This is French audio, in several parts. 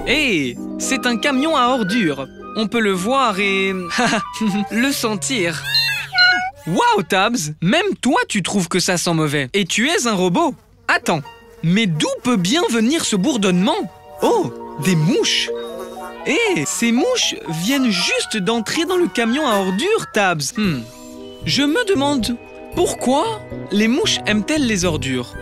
Hé, c'est un camion à ordures. On peut le voir et... le sentir. Waouh, Tabs! Même toi, tu trouves que ça sent mauvais. Et tu es un robot. Attends, mais d'où peut bien venir ce bourdonnement? Oh, des mouches! Hé, ces mouches viennent juste d'entrer dans le camion à ordures, Tabs. Je me demande, pourquoi les mouches aiment-elles les ordures?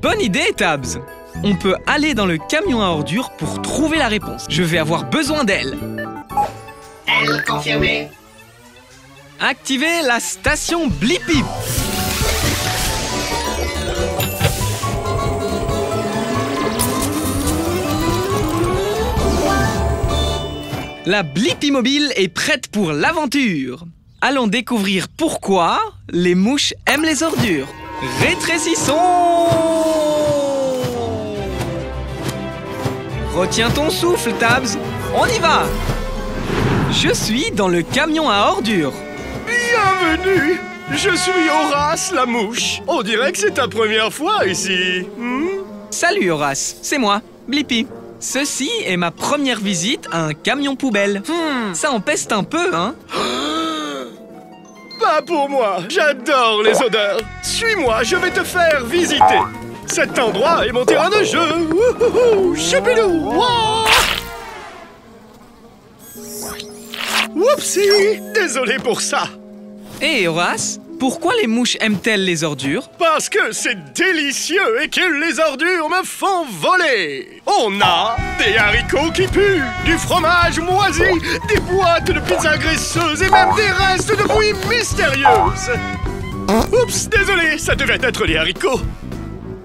Bonne idée, Tabs! On peut aller dans le camion à ordures pour trouver la réponse. Je vais avoir besoin d'elle. Elle confirmée. Activez la station Blippi. La Blippi mobile est prête pour l'aventure. Allons découvrir pourquoi les mouches aiment les ordures. Rétrécissons! Retiens ton souffle, Tabs. On y va! Je suis dans le camion à ordures. Bienvenue! Je suis Horace la mouche. On dirait que c'est ta première fois ici. Salut Horace, c'est moi, Blippi. Ceci est ma première visite à un camion poubelle. Ça en peste un peu, hein? Pas pour moi, j'adore les odeurs. Suis-moi, je vais te faire visiter. Cet endroit est mon terrain de jeu. Wouhouhou, choupidou, wouah. Whoopsie, désolé pour ça. Hé Horace, pourquoi les mouches aiment-elles les ordures? Parce que c'est délicieux et que les ordures me font voler. On a des haricots qui puent, du fromage moisi, des boîtes de pizza graisseuses et même des restes de bouillie mystérieuses. Oups, désolé, ça devait être les haricots.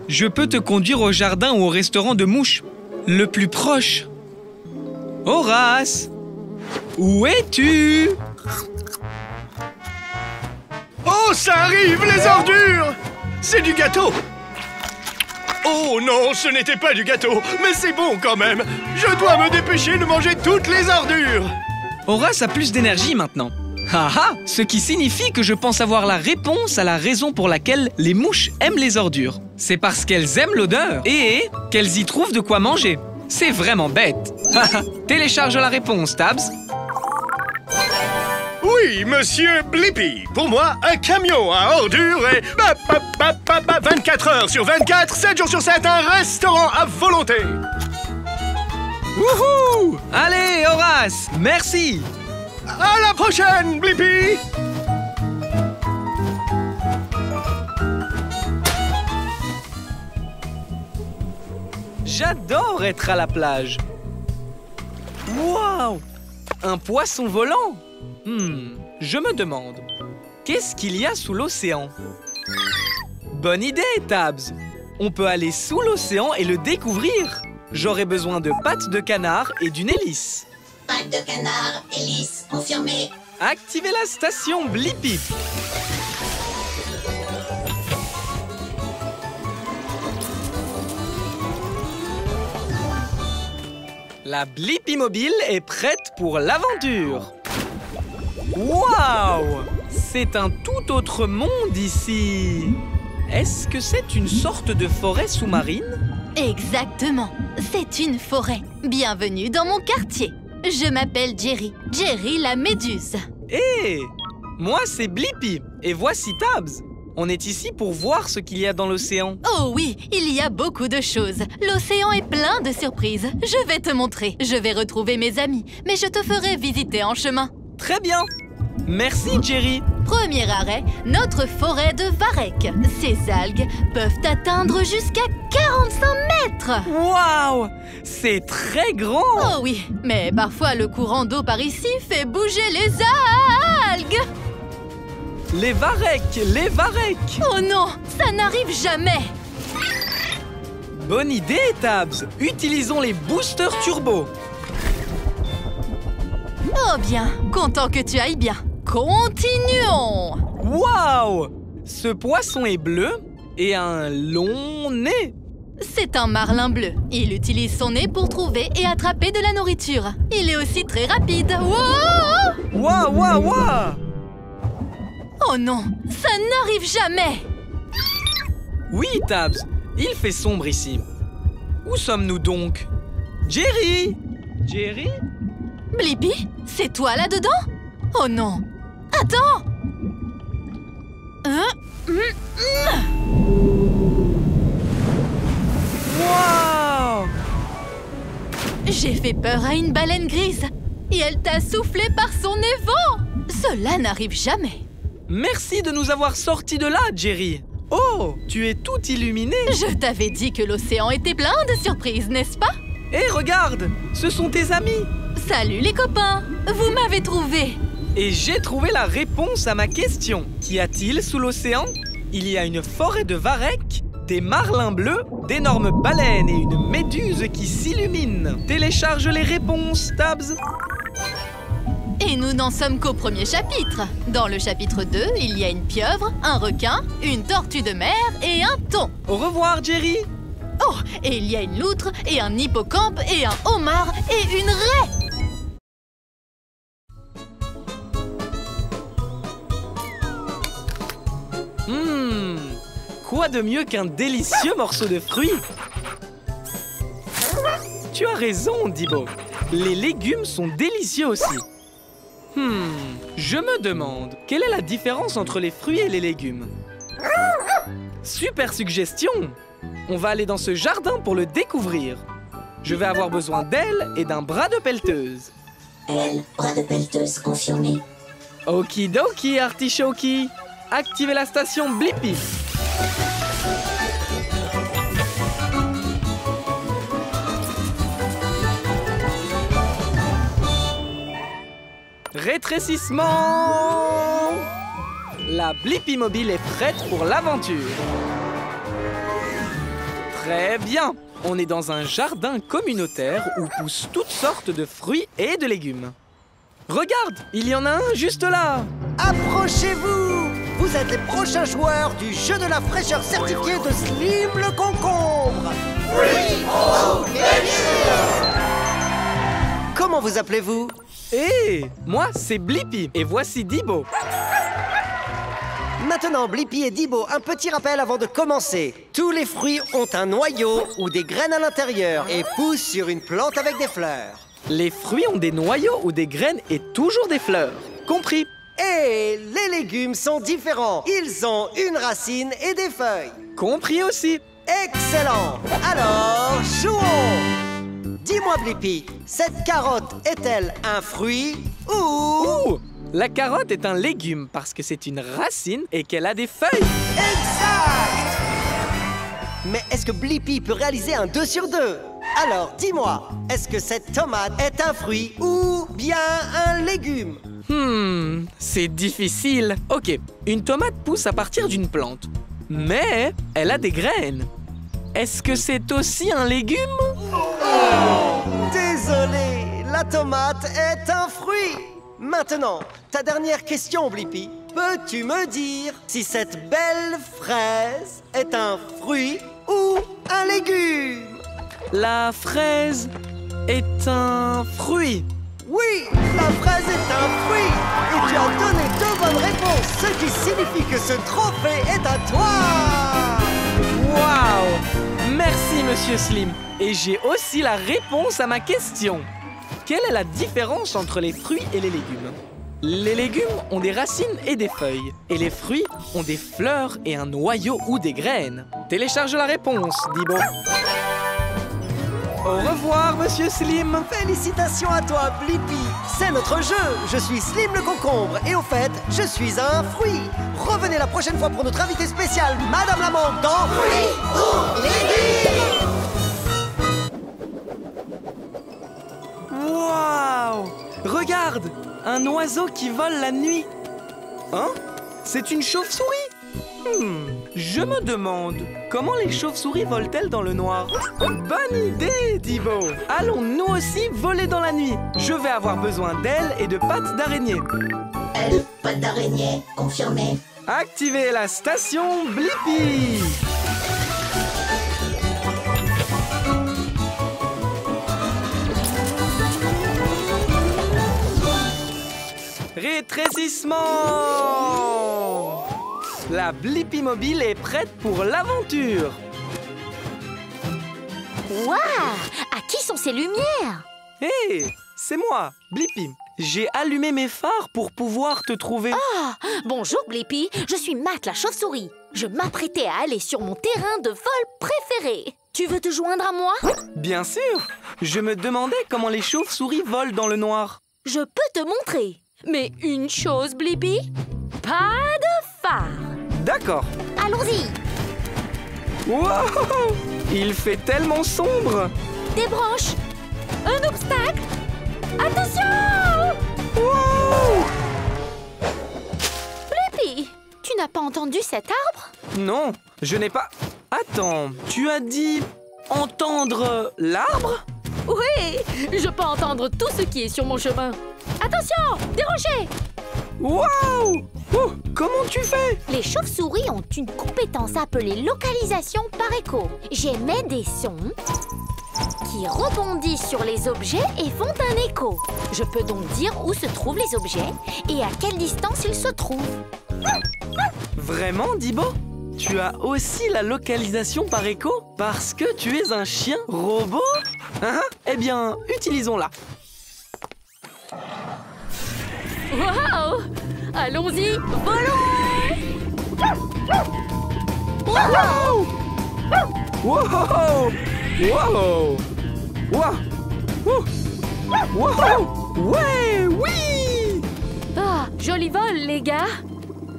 Je peux te conduire au jardin ou au restaurant de mouches, le plus proche. Horace, où es-tu? Oh, ça arrive, les ordures! C'est du gâteau! Oh non, ce n'était pas du gâteau, mais c'est bon quand même! Je dois me dépêcher de manger toutes les ordures! Horace a plus d'énergie maintenant. Haha, ce qui signifie que je pense avoir la réponse à la raison pour laquelle les mouches aiment les ordures. C'est parce qu'elles aiment l'odeur et qu'elles y trouvent de quoi manger. C'est vraiment bête. Télécharge la réponse, Tabs. Oui, monsieur Blippi. Pour moi, un camion à ordures et 24 heures sur 24, 7 jours sur 7, un restaurant à volonté. Wouhou! Allez, Horace, merci. À la prochaine, Blippi. J'adore être à la plage. Waouh! Un poisson volant! Je me demande, qu'est-ce qu'il y a sous l'océan? Bonne idée, Tabs! On peut aller sous l'océan et le découvrir. J'aurai besoin de pattes de canard et d'une hélice. Pattes de canard, hélice, confirmée. Activez la station Blippi. La Blippi mobile est prête pour l'aventure. Waouh! C'est un tout autre monde ici. Est-ce que c'est une sorte de forêt sous-marine? Exactement. C'est une forêt. Bienvenue dans mon quartier. Je m'appelle Jerry. Jerry la méduse. Hé! Moi, c'est Blippi. Et voici Tabs. On est ici pour voir ce qu'il y a dans l'océan. Oh oui, il y a beaucoup de choses. L'océan est plein de surprises. Je vais te montrer. Je vais retrouver mes amis. Mais je te ferai visiter en chemin. Très bien. Merci, Jerry. Premier arrêt, notre forêt de varech. Ces algues peuvent atteindre jusqu'à 45 mètres. Waouh! C'est très grand. Oh oui, mais parfois le courant d'eau par ici fait bouger les algues. Les varech, les varech. Oh non, ça n'arrive jamais. Bonne idée, Tabs. Utilisons les boosters turbo. Oh bien, content que tu ailles bien. Continuons. Waouh! Ce poisson est bleu et a un long nez. C'est un marlin bleu. Il utilise son nez pour trouver et attraper de la nourriture. Il est aussi très rapide. Wow! Waouh, waouh, waouh! Oh non, ça n'arrive jamais! Oui, Tabs, il fait sombre ici. Où sommes-nous donc? Jerry? Jerry? Blippi, c'est toi là-dedans? Oh non! Attends! Waouh! J'ai fait peur à une baleine grise et elle t'a soufflé par son nez vent! Cela n'arrive jamais! Merci de nous avoir sortis de là, Jerry. Oh, tu es tout illuminé. Je t'avais dit que l'océan était plein de surprises, n'est-ce pas? Hé, regarde, ce sont tes amis. Salut les copains! Vous m'avez trouvé! Et j'ai trouvé la réponse à ma question. Qu'y a-t-il sous l'océan? Il y a une forêt de varechs, des marlins bleus, d'énormes baleines et une méduse qui s'illumine. Télécharge les réponses, Tabs. Et nous n'en sommes qu'au premier chapitre. Dans le chapitre 2, il y a une pieuvre, un requin, une tortue de mer et un thon. Au revoir, Jerry. Oh, et il y a une loutre et un hippocampe et un homard et une raie. Quoi de mieux qu'un délicieux morceau de fruits? Tu as raison, Dibo. Les légumes sont délicieux aussi. Je me demande, quelle est la différence entre les fruits et les légumes? Super suggestion! On va aller dans ce jardin pour le découvrir. Je vais avoir besoin d'ailes et d'un bras de pelleteuse. Elle, bras de pelleteuse confirmé. Okidoki, artichoki. Activez la station Blippi. Rétrécissement! La Blippi mobile est prête pour l'aventure. Très bien. On est dans un jardin communautaire où poussent toutes sortes de fruits et de légumes. Regarde, il y en a un juste là. Approchez-vous! Vous êtes les prochains joueurs du jeu de la fraîcheur certifié de Slim le concombre! Comment vous appelez-vous? Hé, moi c'est Blippi et voici Dibo. Maintenant, Blippi et Dibo, un petit rappel avant de commencer. Tous les fruits ont un noyau ou des graines à l'intérieur et poussent sur une plante avec des fleurs. Les fruits ont des noyaux ou des graines et toujours des fleurs. Compris? Et les légumes sont différents. Ils ont une racine et des feuilles. Compris aussi. Excellent! Alors, jouons! Dis-moi, Blippi, cette carotte est-elle un fruit ou... Ouh! La carotte est un légume parce que c'est une racine et qu'elle a des feuilles. Exact! Mais est-ce que Blippi peut réaliser un 2 sur 2? Alors, dis-moi, est-ce que cette tomate est un fruit ou bien un légume? C'est difficile. Ok, une tomate pousse à partir d'une plante, mais elle a des graines. Est-ce que c'est aussi un légume? Désolé, la tomate est un fruit. Maintenant, ta dernière question, Blippi. Peux-tu me dire si cette belle fraise est un fruit ou un légume? La fraise est un fruit. Oui, la fraise est un fruit. Et tu as donné 2 bonnes réponses, ce qui signifie que ce trophée est à toi. Waouh! Merci, Monsieur Slim. Et j'ai aussi la réponse à ma question. Quelle est la différence entre les fruits et les légumes? Les légumes ont des racines et des feuilles. Et les fruits ont des fleurs et un noyau ou des graines. Télécharge la réponse, Dibo. Au revoir, Monsieur Slim. Félicitations à toi, Blippi. C'est notre jeu. Je suis Slim le concombre. Et au fait, je suis un fruit. Revenez la prochaine fois pour notre invité spécial, Madame la Mangue, dans Fruits ou légumes. Waouh! Regarde! Un oiseau qui vole la nuit. Hein? C'est une chauve-souris? Je me demande, comment les chauves-souris volent-elles dans le noir? Bonne idée, Dibo! Allons nous aussi voler dans la nuit. Je vais avoir besoin d'ailes et de pattes d'araignée. Elle, patte d'araignée confirmé. Activez la station Blippi! Rétrécissement! La Blippi Mobile est prête pour l'aventure. Waouh! À qui sont ces lumières? Hé, c'est moi, Blippi. J'ai allumé mes phares pour pouvoir te trouver. Ah! Bonjour Blippi, je suis Matt la chauve-souris. Je m'apprêtais à aller sur mon terrain de vol préféré. Tu veux te joindre à moi? Bien sûr. Je me demandais comment les chauves-souris volent dans le noir. Je peux te montrer. Mais une chose, Blippi, pas de phare. D'accord. Allons-y. Wow! Il fait tellement sombre. Des branches. Un obstacle. Attention! Wow! Blippi, tu n'as pas entendu cet arbre? Non, je n'ai pas... Attends, tu as dit entendre l'arbre? Oui, je peux entendre tout ce qui est sur mon chemin. Attention, des rochers! Waouh! Oh, comment tu fais? Les chauves-souris ont une compétence appelée localisation par écho. J'émets des sons qui rebondissent sur les objets et font un écho. Je peux donc dire où se trouvent les objets et à quelle distance ils se trouvent. Vraiment, Dibo? Tu as aussi la localisation par écho? Parce que tu es un chien robot? Hein? Eh bien, utilisons-la. Waouh! Allons-y, volons! Wow! Wow! Wow! Wow! Wow! Ouais! Oui! Ah, joli vol, les gars!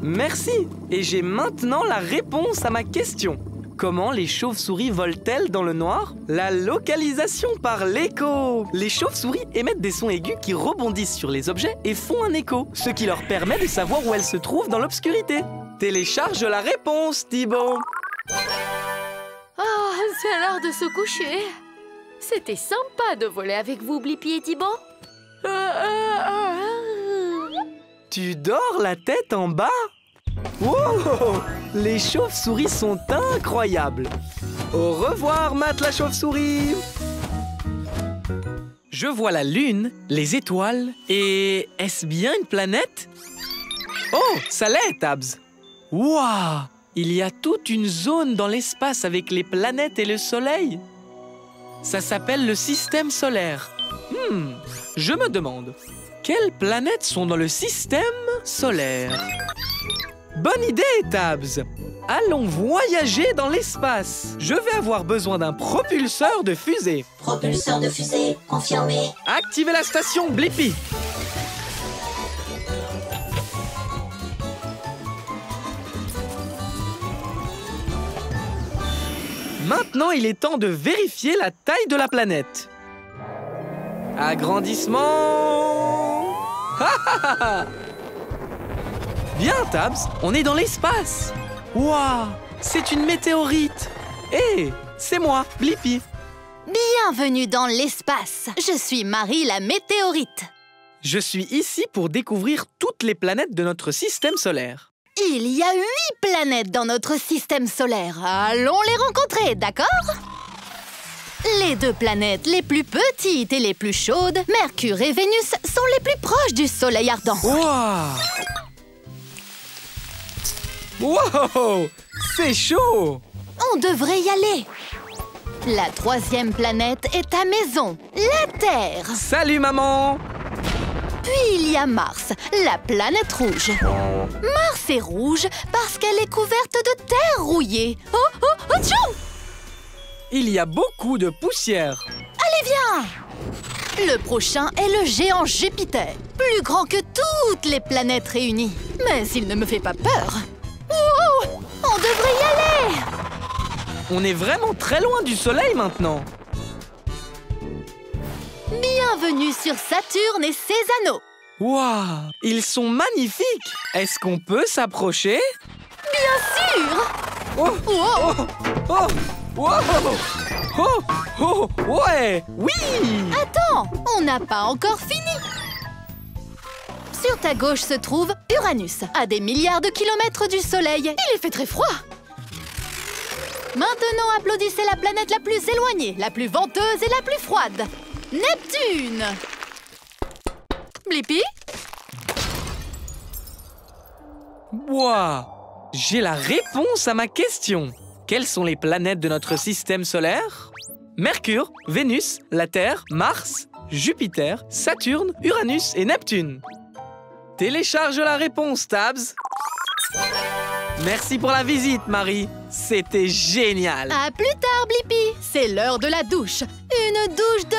Merci! Et j'ai maintenant la réponse à ma question. Comment les chauves-souris volent-elles dans le noir? La localisation par l'écho! Les chauves-souris émettent des sons aigus qui rebondissent sur les objets et font un écho, ce qui leur permet de savoir où elles se trouvent dans l'obscurité. Télécharge la réponse, Thibaut! Ah, c'est l'heure de se coucher. C'était sympa de voler avec vous, Blippi et Thibaut. Tu dors la tête en bas? Wow! Les chauves-souris sont incroyables! Au revoir, Matt la chauve-souris! Je vois la lune, les étoiles et... Est-ce bien une planète? Oh, ça l'est, Tabs! Waouh! Il y a toute une zone dans l'espace avec les planètes et le soleil. Ça s'appelle le système solaire. Je me demande, quelles planètes sont dans le système solaire? Bonne idée, Tabs! Allons voyager dans l'espace. Je vais avoir besoin d'un propulseur de fusée. Propulseur de fusée, confirmé. Activez la station Blippi. Maintenant, il est temps de vérifier la taille de la planète. Agrandissement. Bien, Tabs, on est dans l'espace. Waouh, c'est une météorite. Hé, c'est moi, Blippi. Bienvenue dans l'espace. Je suis Marie la météorite. Je suis ici pour découvrir toutes les planètes de notre système solaire. Il y a 8 planètes dans notre système solaire. Allons les rencontrer, d'accord? Les 2 planètes les plus petites et les plus chaudes, Mercure et Vénus, sont les plus proches du Soleil ardent. Waouh! Wow! C'est chaud! On devrait y aller. La 3e planète est ta maison, la Terre. Salut, maman! Puis il y a Mars, la planète rouge. Mars est rouge parce qu'elle est couverte de terre rouillée. Oh, tchou! Il y a beaucoup de poussière. Allez, viens! Le prochain est le géant Jupiter, plus grand que toutes les planètes réunies. Mais il ne me fait pas peur. Wow! On devrait y aller! On est vraiment très loin du soleil maintenant. Bienvenue sur Saturne et ses anneaux. Waouh! Ils sont magnifiques! Est-ce qu'on peut s'approcher? Bien sûr! Oh! Wow! Oh! Wow! Oh! Oh! Ouais! Oui! Attends, on n'a pas encore fini. Sur ta gauche se trouve Uranus, à des milliards de kilomètres du Soleil. Il fait très froid. Maintenant, applaudissez la planète la plus éloignée, la plus venteuse et la plus froide. Neptune! Blippi? Ouah! J'ai la réponse à ma question. Quelles sont les planètes de notre système solaire? Mercure, Vénus, la Terre, Mars, Jupiter, Saturne, Uranus et Neptune. Télécharge la réponse, Tabs. Merci pour la visite, Marie. C'était génial. À plus tard, Blippi. C'est l'heure de la douche. Une douche de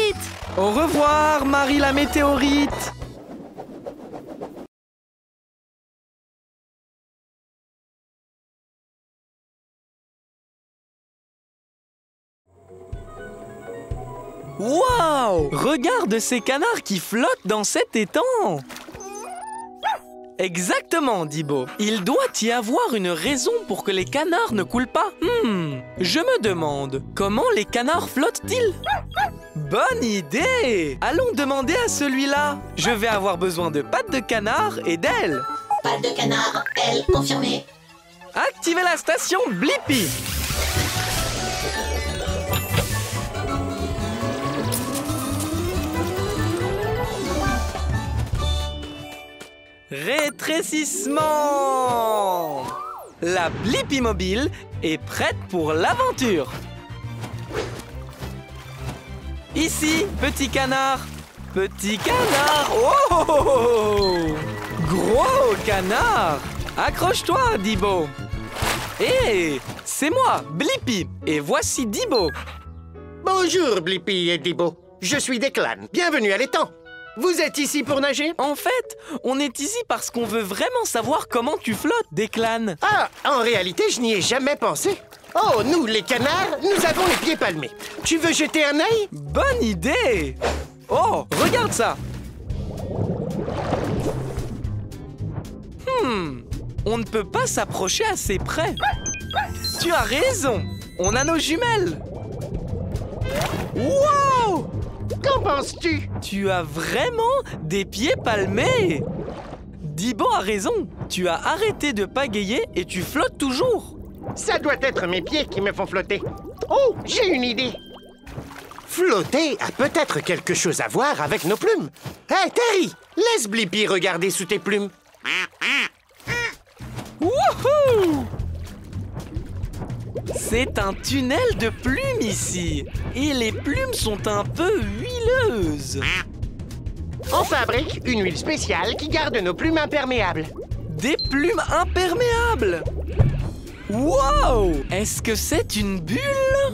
météorites. Au revoir, Marie la météorite. Waouh! Regarde ces canards qui flottent dans cet étang! Exactement, Dibo. Il doit y avoir une raison pour que les canards ne coulent pas. Je me demande, comment les canards flottent-ils? Bonne idée! Allons demander à celui-là. Je vais avoir besoin de pattes de canard et d'ailes. Pas de canard, elle confirmée. Activez la station Blippi. Rétrécissement! La Blippi Mobile est prête pour l'aventure. Ici, petit canard. Petit canard. Oh! Gros canard. Accroche-toi, Dibo. Hé, c'est moi, Blippi. Et voici Dibo. Bonjour, Blippi et Dibo. Je suis Declan. Bienvenue à l'étang. Vous êtes ici pour nager? En fait, on est ici parce qu'on veut vraiment savoir comment tu flottes, Declan. Ah, en réalité, je n'y ai jamais pensé. Oh, nous, les canards, nous avons les pieds palmés. Tu veux jeter un œil? Bonne idée! Oh, regarde ça! On ne peut pas s'approcher assez près. Tu as raison, on a nos jumelles. Wow! Qu'en penses-tu? Tu as vraiment des pieds palmés. Dibo a raison, tu as arrêté de pagayer et tu flottes toujours. Ça doit être mes pieds qui me font flotter. Oh, j'ai une idée. Flotter a peut-être quelque chose à voir avec nos plumes. Hé, Terry, laisse Blippi regarder sous tes plumes. Wouhou! C'est un tunnel de plumes ici. Et les plumes sont un peu huileuses. On fabrique une huile spéciale qui garde nos plumes imperméables. Des plumes imperméables! Wow! Est-ce que c'est une bulle?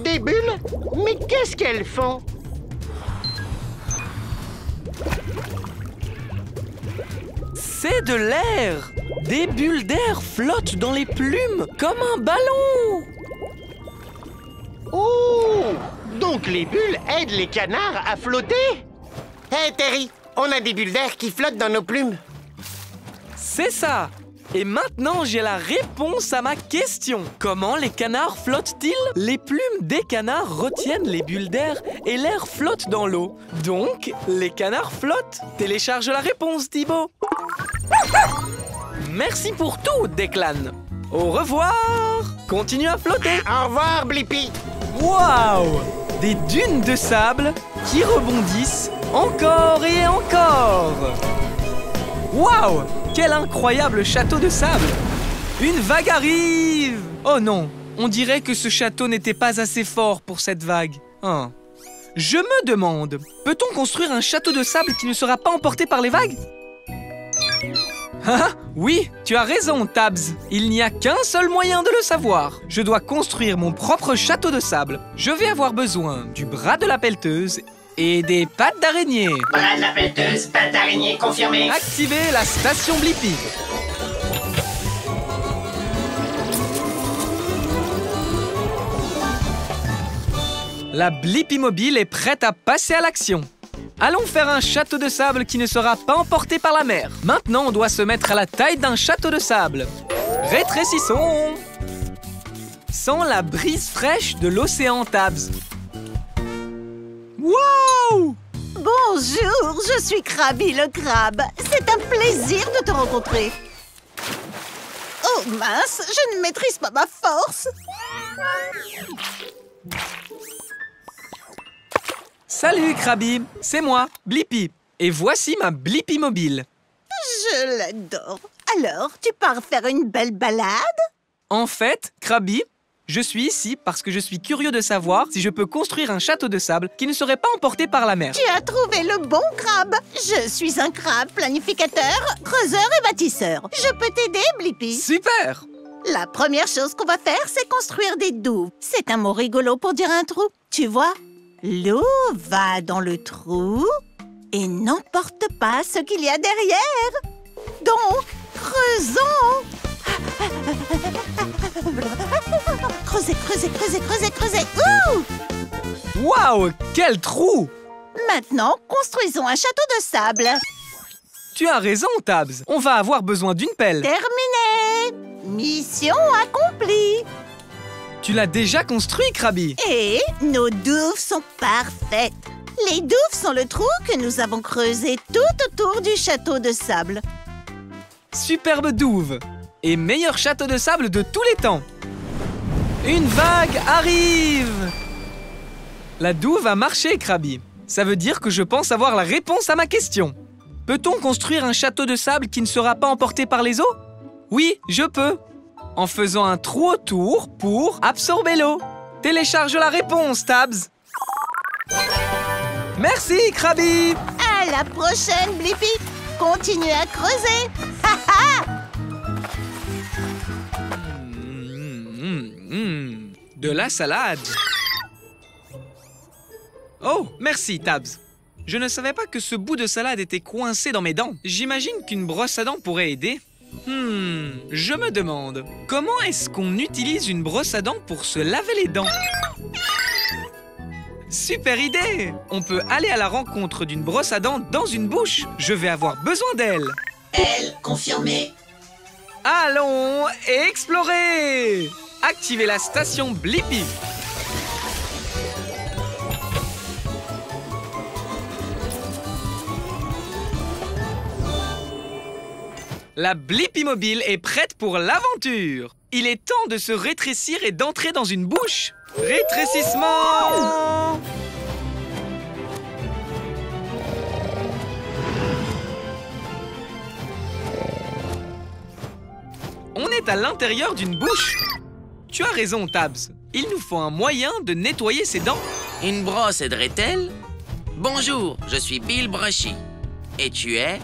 Des bulles? Mais qu'est-ce qu'elles font? C'est de l'air! Des bulles d'air flottent dans les plumes comme un ballon! Oh! Donc les bulles aident les canards à flotter? Hé, Terry, on a des bulles d'air qui flottent dans nos plumes. C'est ça! Et maintenant, j'ai la réponse à ma question. Comment les canards flottent-ils? Les plumes des canards retiennent les bulles d'air et l'air flotte dans l'eau. Donc, les canards flottent. Télécharge la réponse, Dibo. Merci pour tout, Declan. Au revoir. Continue à flotter. Au revoir, Blippi. Waouh! Des dunes de sable qui rebondissent encore et encore. Waouh! Quel incroyable château de sable! Une vague arrive! Oh non, on dirait que ce château n'était pas assez fort pour cette vague. Oh. Je me demande, peut-on construire un château de sable qui ne sera pas emporté par les vagues? Ah, oui, tu as raison, Tabs. Il n'y a qu'un seul moyen de le savoir. Je dois construire mon propre château de sable. Je vais avoir besoin du bras de la pelleteuse et des pattes d'araignée. Bras de la pelleteuse, pattes d'araignée confirmée. Activez la station Blippi. La Blippi Mobile est prête à passer à l'action. Allons faire un château de sable qui ne sera pas emporté par la mer. Maintenant, on doit se mettre à la taille d'un château de sable. Rétrécissons. Sans la brise fraîche de l'océan, Tabs. Wow! Bonjour, je suis Krabi le crabe. C'est un plaisir de te rencontrer. Oh mince, je ne maîtrise pas ma force. Salut, Krabi. C'est moi, Blippi. Et voici ma Blippi Mobile. Je l'adore. Alors, tu pars faire une belle balade? En fait, Krabby, je suis ici parce que je suis curieux de savoir si je peux construire un château de sable qui ne serait pas emporté par la mer. Tu as trouvé le bon crabe. Je suis un crabe planificateur, creuseur et bâtisseur. Je peux t'aider, Blippi. Super! La première chose qu'on va faire, c'est construire des douves. C'est un mot rigolo pour dire un trou. Tu vois, l'eau va dans le trou et n'emporte pas ce qu'il y a derrière. Donc, creusons. Creusez, creusez, creusez, creusez, creusez. Ouh! Waouh! Quel trou! Maintenant, construisons un château de sable. Tu as raison, Tabs. On va avoir besoin d'une pelle. Terminé. Mission accomplie. Tu l'as déjà construit, Krabby. Et nos douves sont parfaites. Les douves sont le trou que nous avons creusé tout autour du château de sable. Superbe douve. Et meilleur château de sable de tous les temps. Une vague arrive. La douve a marché, Krabby. Ça veut dire que je pense avoir la réponse à ma question. Peut-on construire un château de sable qui ne sera pas emporté par les eaux? Oui, je peux. En faisant un trou autour pour absorber l'eau. Télécharge la réponse, Tabs. Merci, Krabby. À la prochaine, Blippi. Continue à creuser. Ha ha! De la salade. Oh, merci, Tabs. Je ne savais pas que ce bout de salade était coincé dans mes dents. J'imagine qu'une brosse à dents pourrait aider. Je me demande, comment est-ce qu'on utilise une brosse à dents pour se laver les dents? Super idée! On peut aller à la rencontre d'une brosse à dents dans une bouche. Je vais avoir besoin d'elle. Elle confirmée. Allons explorer! Activez la station Blippi. La Blippi mobile est prête pour l'aventure. Il est temps de se rétrécir et d'entrer dans une bouche. Rétrécissement! On est à l'intérieur d'une bouche. Tu as raison, Tabs. Il nous faut un moyen de nettoyer ses dents. Une brosse aiderait-elle? Bonjour, je suis Bill Brushy. Et tu es?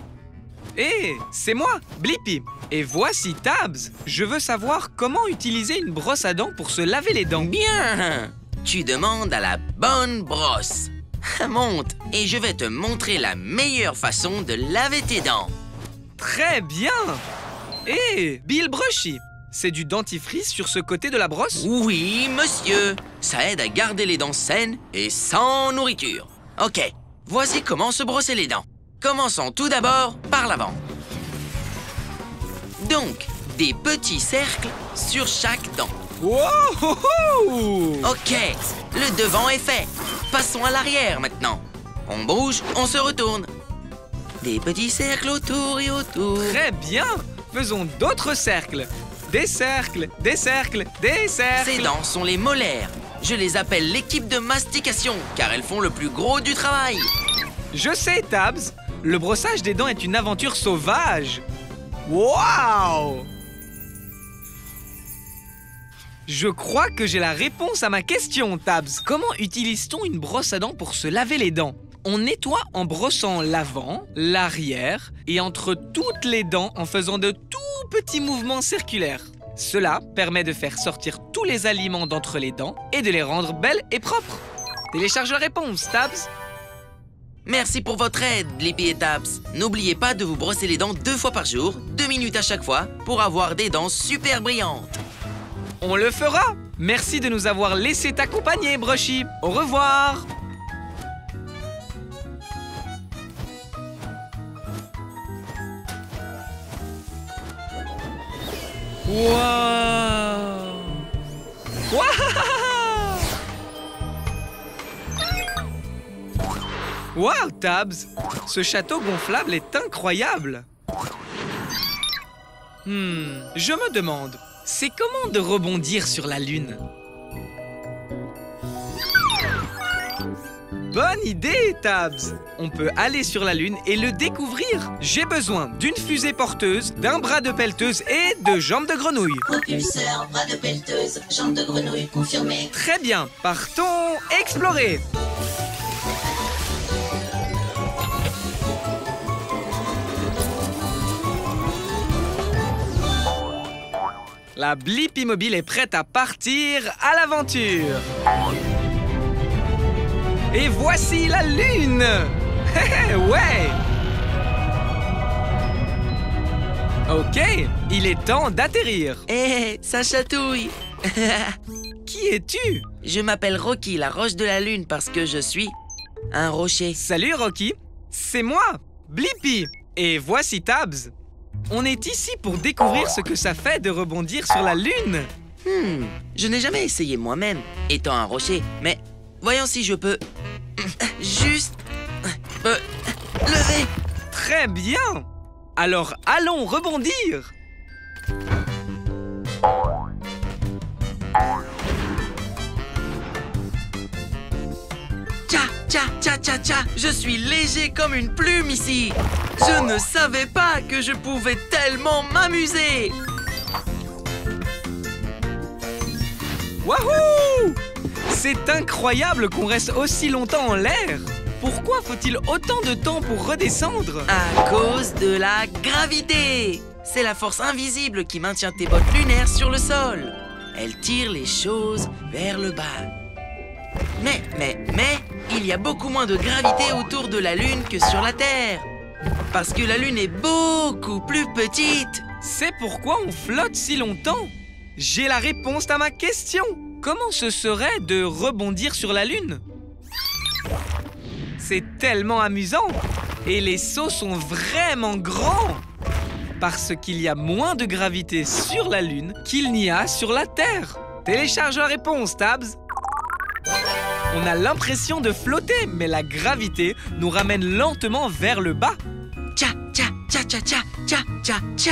Hé, c'est moi, Blippi. Et voici Tabs. Je veux savoir comment utiliser une brosse à dents pour se laver les dents. Bien! Tu demandes à la bonne brosse. Monte et je vais te montrer la meilleure façon de laver tes dents. Très bien! Hé, Bill Brushy, c'est du dentifrice sur ce côté de la brosse? Oui, monsieur. Ça aide à garder les dents saines et sans nourriture. Ok, voici comment se brosser les dents. Commençons tout d'abord par l'avant. Donc, des petits cercles sur chaque dent. Wow! Ok, le devant est fait. Passons à l'arrière maintenant. On bouge, on se retourne. Des petits cercles autour et autour. Très bien! Faisons d'autres cercles. Des cercles, des cercles, des cercles. Ces dents sont les molaires. Je les appelle l'équipe de mastication, car elles font le plus gros du travail. Je sais, Tabs. Le brossage des dents est une aventure sauvage. Waouh! Je crois que j'ai la réponse à ma question, Tabs. Comment utilise-t-on une brosse à dents pour se laver les dents? On nettoie en brossant l'avant, l'arrière et entre toutes les dents en faisant de tout petits mouvements circulaires. Cela permet de faire sortir tous les aliments d'entre les dents et de les rendre belles et propres. Télécharge la réponse, Tabs. Merci pour votre aide, Blippi et Tabs. N'oubliez pas de vous brosser les dents 2 fois par jour, 2 minutes à chaque fois, pour avoir des dents super brillantes. On le fera. Merci de nous avoir laissé t'accompagner, Brushy. Au revoir. Waouh! Waouh, Tabs! Ce château gonflable est incroyable! Je me demande, c'est comment de rebondir sur la Lune? Bonne idée, Tabs! On peut aller sur la Lune et le découvrir. J'ai besoin d'une fusée porteuse, d'un bras de pelleteuse et de jambes de grenouille. Propulseur, bras de pelleteuse, jambes de grenouille confirmé. Très bien, partons explorer. La Blippi Mobile est prête à partir à l'aventure. Et voici la Lune. Ouais. Ok, il est temps d'atterrir. Eh, ça chatouille. Qui es-tu? Je m'appelle Rocky, la roche de la Lune, parce que je suis un rocher. Salut Rocky, c'est moi, Blippi. Et voici Tabs. On est ici pour découvrir ce que ça fait de rebondir sur la Lune. Je n'ai jamais essayé moi-même, étant un rocher, mais voyons si je peux juste me lever. Très bien. Alors allons rebondir. Tcha, tcha, tcha, tcha, tcha. Je suis léger comme une plume ici. Je ne savais pas que je pouvais tellement m'amuser. Wouhou! C'est incroyable qu'on reste aussi longtemps en l'air. Pourquoi faut-il autant de temps pour redescendre? À cause de la gravité. C'est la force invisible qui maintient tes bottes lunaires sur le sol. Elle tire les choses vers le bas. Mais, il y a beaucoup moins de gravité autour de la Lune que sur la Terre. Parce que la Lune est beaucoup plus petite. C'est pourquoi on flotte si longtemps. J'ai la réponse à ma question. Comment ce serait de rebondir sur la Lune? C'est tellement amusant. Et les sauts sont vraiment grands. Parce qu'il y a moins de gravité sur la Lune qu'il n'y a sur la Terre. Télécharge la réponse, Tabs. On a l'impression de flotter, mais la gravité nous ramène lentement vers le bas. Tcha, tcha, tcha, tcha, tcha, tcha, tcha, tcha.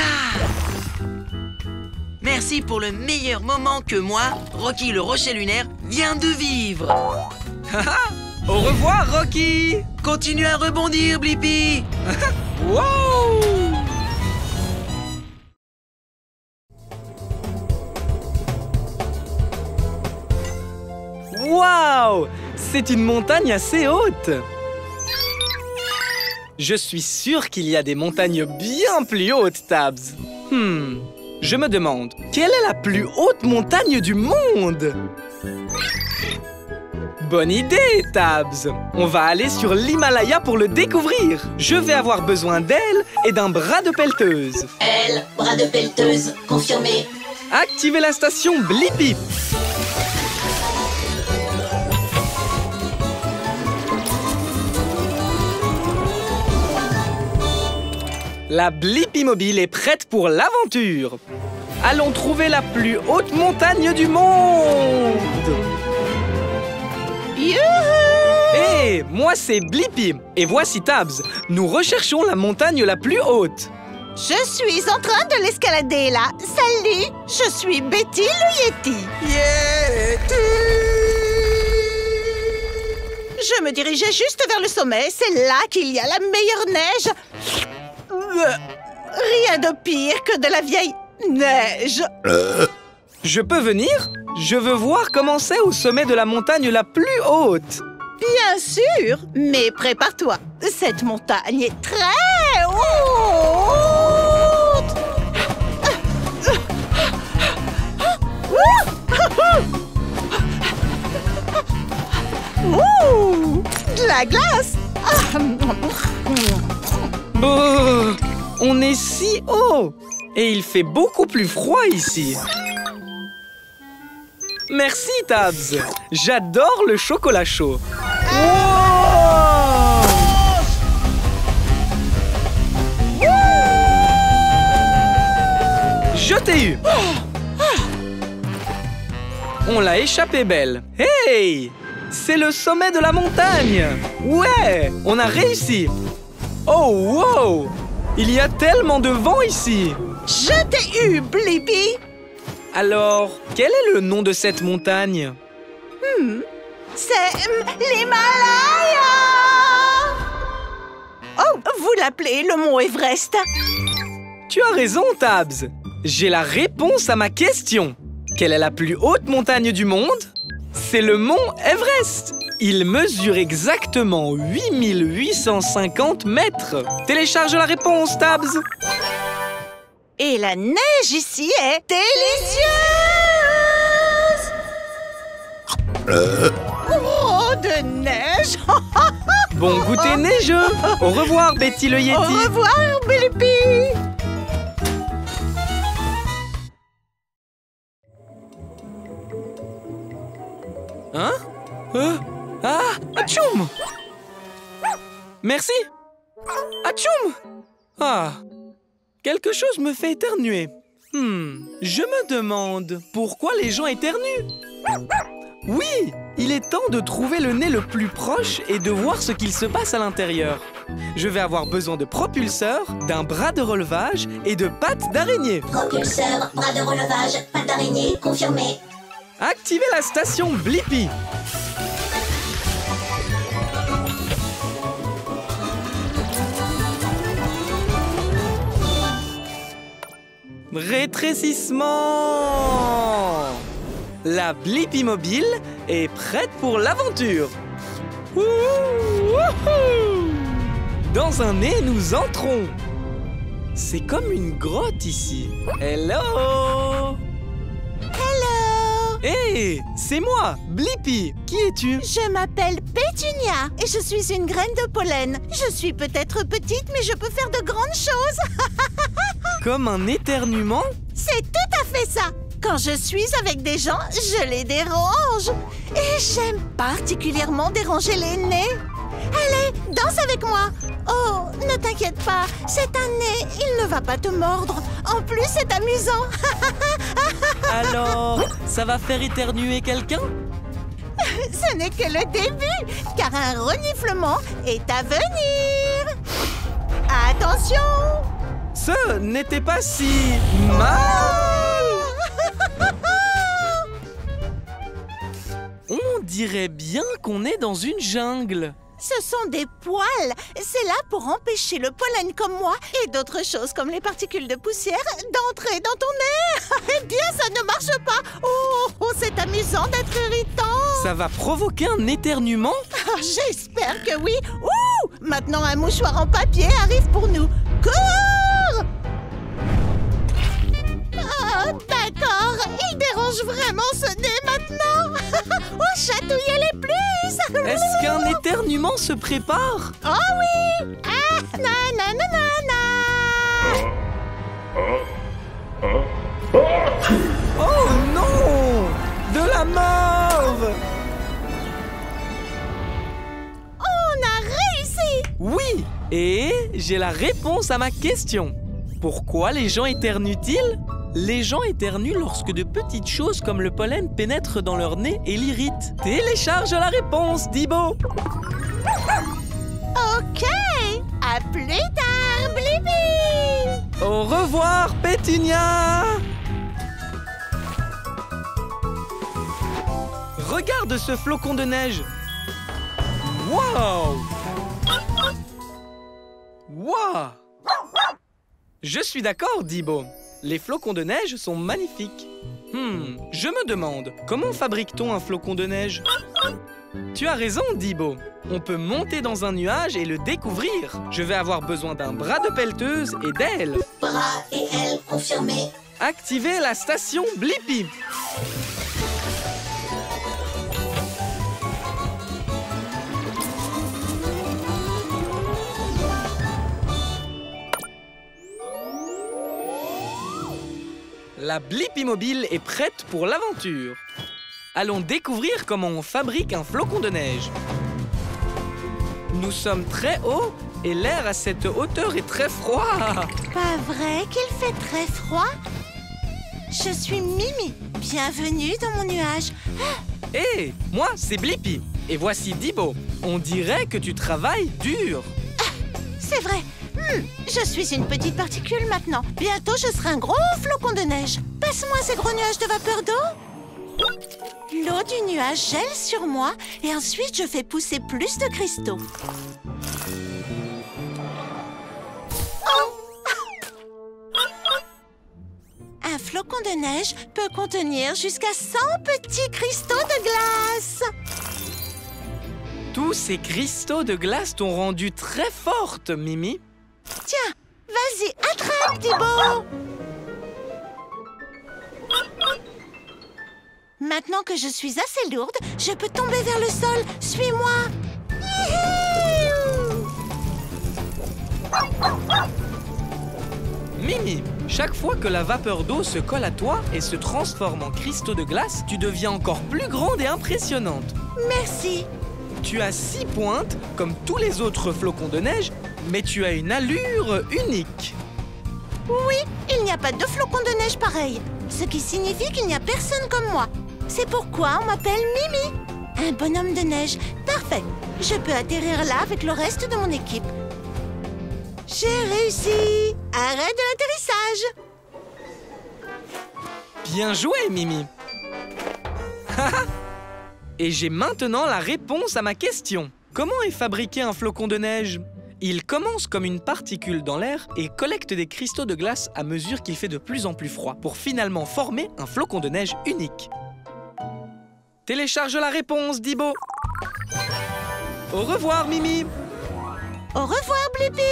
Merci pour le meilleur moment que moi, Rocky le rocher lunaire, vient de vivre. Au revoir, Rocky. Continue à rebondir, Blippi. Wow! Wow! C'est une montagne assez haute. Je suis sûr qu'il y a des montagnes bien plus hautes, Tabs. Je me demande, quelle est la plus haute montagne du monde? Bonne idée, Tabs. On va aller sur l'Himalaya pour le découvrir. Je vais avoir besoin d'elle et d'un bras de pelleteuse. Elle, bras de pelleteuse, confirmé. Activez la station Blippi. La Blippi Mobile est prête pour l'aventure. Allons trouver la plus haute montagne du monde. Hé, moi c'est Blippi et voici Tabs. Nous recherchons la montagne la plus haute. Je suis en train de l'escalader là. Salut, je suis Betty le Yeti. Yeti! Je me dirigeais juste vers le sommet. C'est là qu'il y a la meilleure neige. Rien de pire que de la vieille neige. Je peux venir? Je veux voir comment c'est au sommet de la montagne la plus haute. Bien sûr, mais prépare-toi. Cette montagne est très haute. Ouh, de la glace. Oh, on est si haut et il fait beaucoup plus froid ici. Merci, Tabs. J'adore le chocolat chaud. Wow! Je t'ai eu. On l'a échappé belle. Hey! C'est le sommet de la montagne. Ouais, on a réussi. Oh, wow! Il y a tellement de vent ici. Je t'ai eu, Blippi. Alors, quel est le nom de cette montagne? C'est l'Himalaya! Oh, vous l'appelez le mont Everest? Tu as raison, Tabs. J'ai la réponse à ma question. Quelle est la plus haute montagne du monde? C'est le mont Everest. Il mesure exactement 8850 mètres. Télécharge la réponse, Tabs. Et la neige ici est délicieuse! Oh, de neige! Bon goûter neigeux. Au revoir, Betty le Yeti. Au revoir, Blippi! Hein? Ah! Atchoum! Merci! Atchoum! Ah! Quelque chose me fait éternuer. Je me demande pourquoi les gens éternuent. Oui! Il est temps de trouver le nez le plus proche et de voir ce qu'il se passe à l'intérieur. Je vais avoir besoin de propulseurs, d'un bras de relevage et de pattes d'araignée. Propulseur, bras de relevage, pattes d'araignée, confirmé. Activez la station Blippi. Rétrécissement. La Blippi mobile est prête pour l'aventure. Dans un nez, nous entrons. C'est comme une grotte ici. Hello. Hé, c'est moi, Blippi. Qui es-tu? Je m'appelle Pétunia et je suis une graine de pollen. Je suis peut-être petite, mais je peux faire de grandes choses. Comme un éternuement? C'est tout à fait ça. Quand je suis avec des gens, je les dérange. Et j'aime particulièrement déranger les nez. Allez, danse avec moi. Oh, ne t'inquiète pas, c'est un nez, il ne va pas te mordre. En plus, c'est amusant. Alors, ça va faire éternuer quelqu'un? Ce n'est que le début, car un reniflement est à venir. Attention! Ce n'était pas si mal. On dirait bien qu'on est dans une jungle. Ce sont des poils. C'est là pour empêcher le pollen comme moi et d'autres choses comme les particules de poussière d'entrer dans ton nez. Eh bien, ça ne marche pas. Oh, c'est amusant d'être irritant. Ça va provoquer un éternuement? J'espère que oui. Ouh, maintenant, un mouchoir en papier arrive pour nous. Cours! Oh, d'accord. Il dérange vraiment ce nez maintenant. Oh, chatouillez les plus. Est-ce qu'un éternuement se prépare? Oh oui! Ah, nananana! Oh non! De la morve! On a réussi! Oui! Et j'ai la réponse à ma question. Pourquoi les gens éternuent-ils? Les gens éternuent lorsque de petites choses comme le pollen pénètrent dans leur nez et l'irritent. Télécharge la réponse, Dibo! Ok! À plus tard, Blippi! Au revoir, Pétunia! Regarde ce flocon de neige! Wow! Wow! Je suis d'accord, Dibo. Les flocons de neige sont magnifiques. Je me demande, comment fabrique-t-on un flocon de neige? Tu as raison, Dibo. On peut monter dans un nuage et le découvrir. Je vais avoir besoin d'un bras de pelleteuse et d'ailes. Bras et ailes confirmés. Activez la station Blippi. La Blippi mobile est prête pour l'aventure. Allons découvrir comment on fabrique un flocon de neige. Nous sommes très haut et l'air à cette hauteur est très froid. Pas vrai qu'il fait très froid? Je suis Mimi. Bienvenue dans mon nuage. Hé, moi c'est Blippi. Et voici Dibo. On dirait que tu travailles dur. C'est vrai. Je suis une petite particule maintenant. Bientôt, je serai un gros flocon de neige. Passe-moi ces gros nuages de vapeur d'eau. L'eau du nuage gèle sur moi et ensuite je fais pousser plus de cristaux. Un flocon de neige peut contenir jusqu'à 100 petits cristaux de glace. Tous ces cristaux de glace t'ont rendu très forte, Mimi. Tiens, vas-y, attrape, Thibaut. Maintenant que je suis assez lourde, je peux tomber vers le sol. Suis-moi. Mimi, chaque fois que la vapeur d'eau se colle à toi et se transforme en cristaux de glace, tu deviens encore plus grande et impressionnante. Merci. Tu as 6 pointes, comme tous les autres flocons de neige, mais tu as une allure unique. Oui, il n'y a pas de flocons de neige pareil, ce qui signifie qu'il n'y a personne comme moi. C'est pourquoi on m'appelle Mimi. Un bonhomme de neige, parfait. Je peux atterrir là avec le reste de mon équipe. J'ai réussi. Arrêt de l'atterrissage. Bien joué, Mimi. Et j'ai maintenant la réponse à ma question. Comment est fabriqué un flocon de neige? Il commence comme une particule dans l'air et collecte des cristaux de glace à mesure qu'il fait de plus en plus froid pour finalement former un flocon de neige unique. Télécharge la réponse, Dibo. Au revoir, Mimi. Au revoir, Blippi.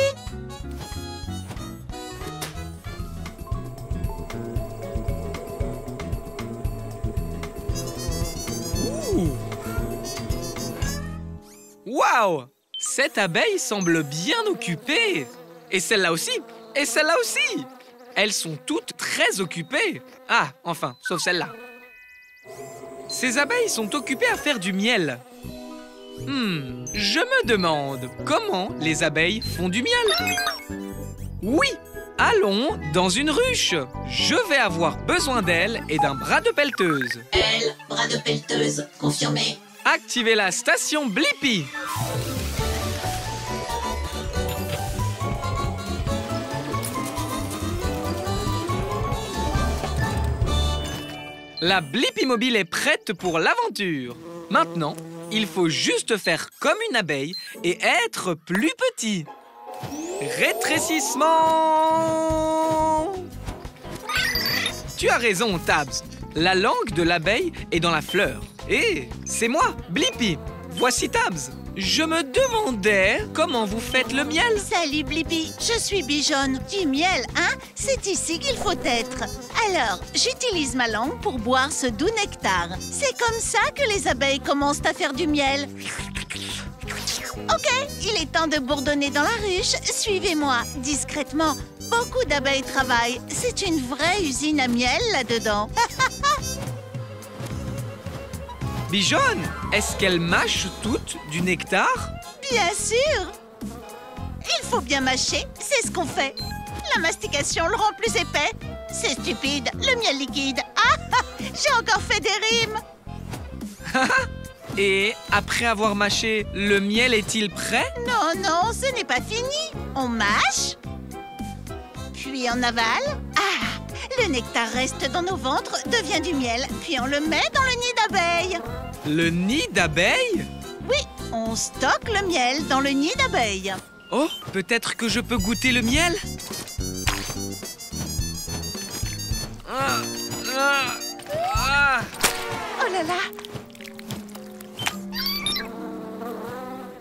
Waouh! Cette abeille semble bien occupée. Et celle-là aussi. Et celle-là aussi. Elles sont toutes très occupées. Ah, enfin, sauf celle-là. Ces abeilles sont occupées à faire du miel. Je me demande comment les abeilles font du miel. Oui, allons dans une ruche. Je vais avoir besoin d'elles et d'un bras de pelleteuse. Elle, bras de pelleteuse, confirmé. Activez la station Blippi. La Blippi mobile est prête pour l'aventure. Maintenant, il faut juste faire comme une abeille et être plus petit. Rétrécissement! Tu as raison, Tabs. La langue de l'abeille est dans la fleur. Et c'est moi, Blippi. Voici Tabs. Je me demandais comment vous faites le miel. Salut Blippi, je suis Bijonne. Du miel, hein? C'est ici qu'il faut être. Alors, j'utilise ma langue pour boire ce doux nectar. C'est comme ça que les abeilles commencent à faire du miel. Ok, il est temps de bourdonner dans la ruche. Suivez-moi, discrètement. Beaucoup d'abeilles travaillent. C'est une vraie usine à miel là-dedans. Bijonne, est-ce qu'elles mâchent toutes du nectar? Bien sûr! Il faut bien mâcher, c'est ce qu'on fait. La mastication le rend plus épais. C'est stupide, le miel liquide. Ah, j'ai encore fait des rimes. Et après avoir mâché, le miel est-il prêt? Non, non, ce n'est pas fini. On mâche, puis on avale. Ah, le nectar reste dans nos ventres, devient du miel, puis on le met dans le nid d'abeilles. Le nid d'abeilles? Oui, on stocke le miel dans le nid d'abeilles. Oh, peut-être que je peux goûter le miel? Oh là là!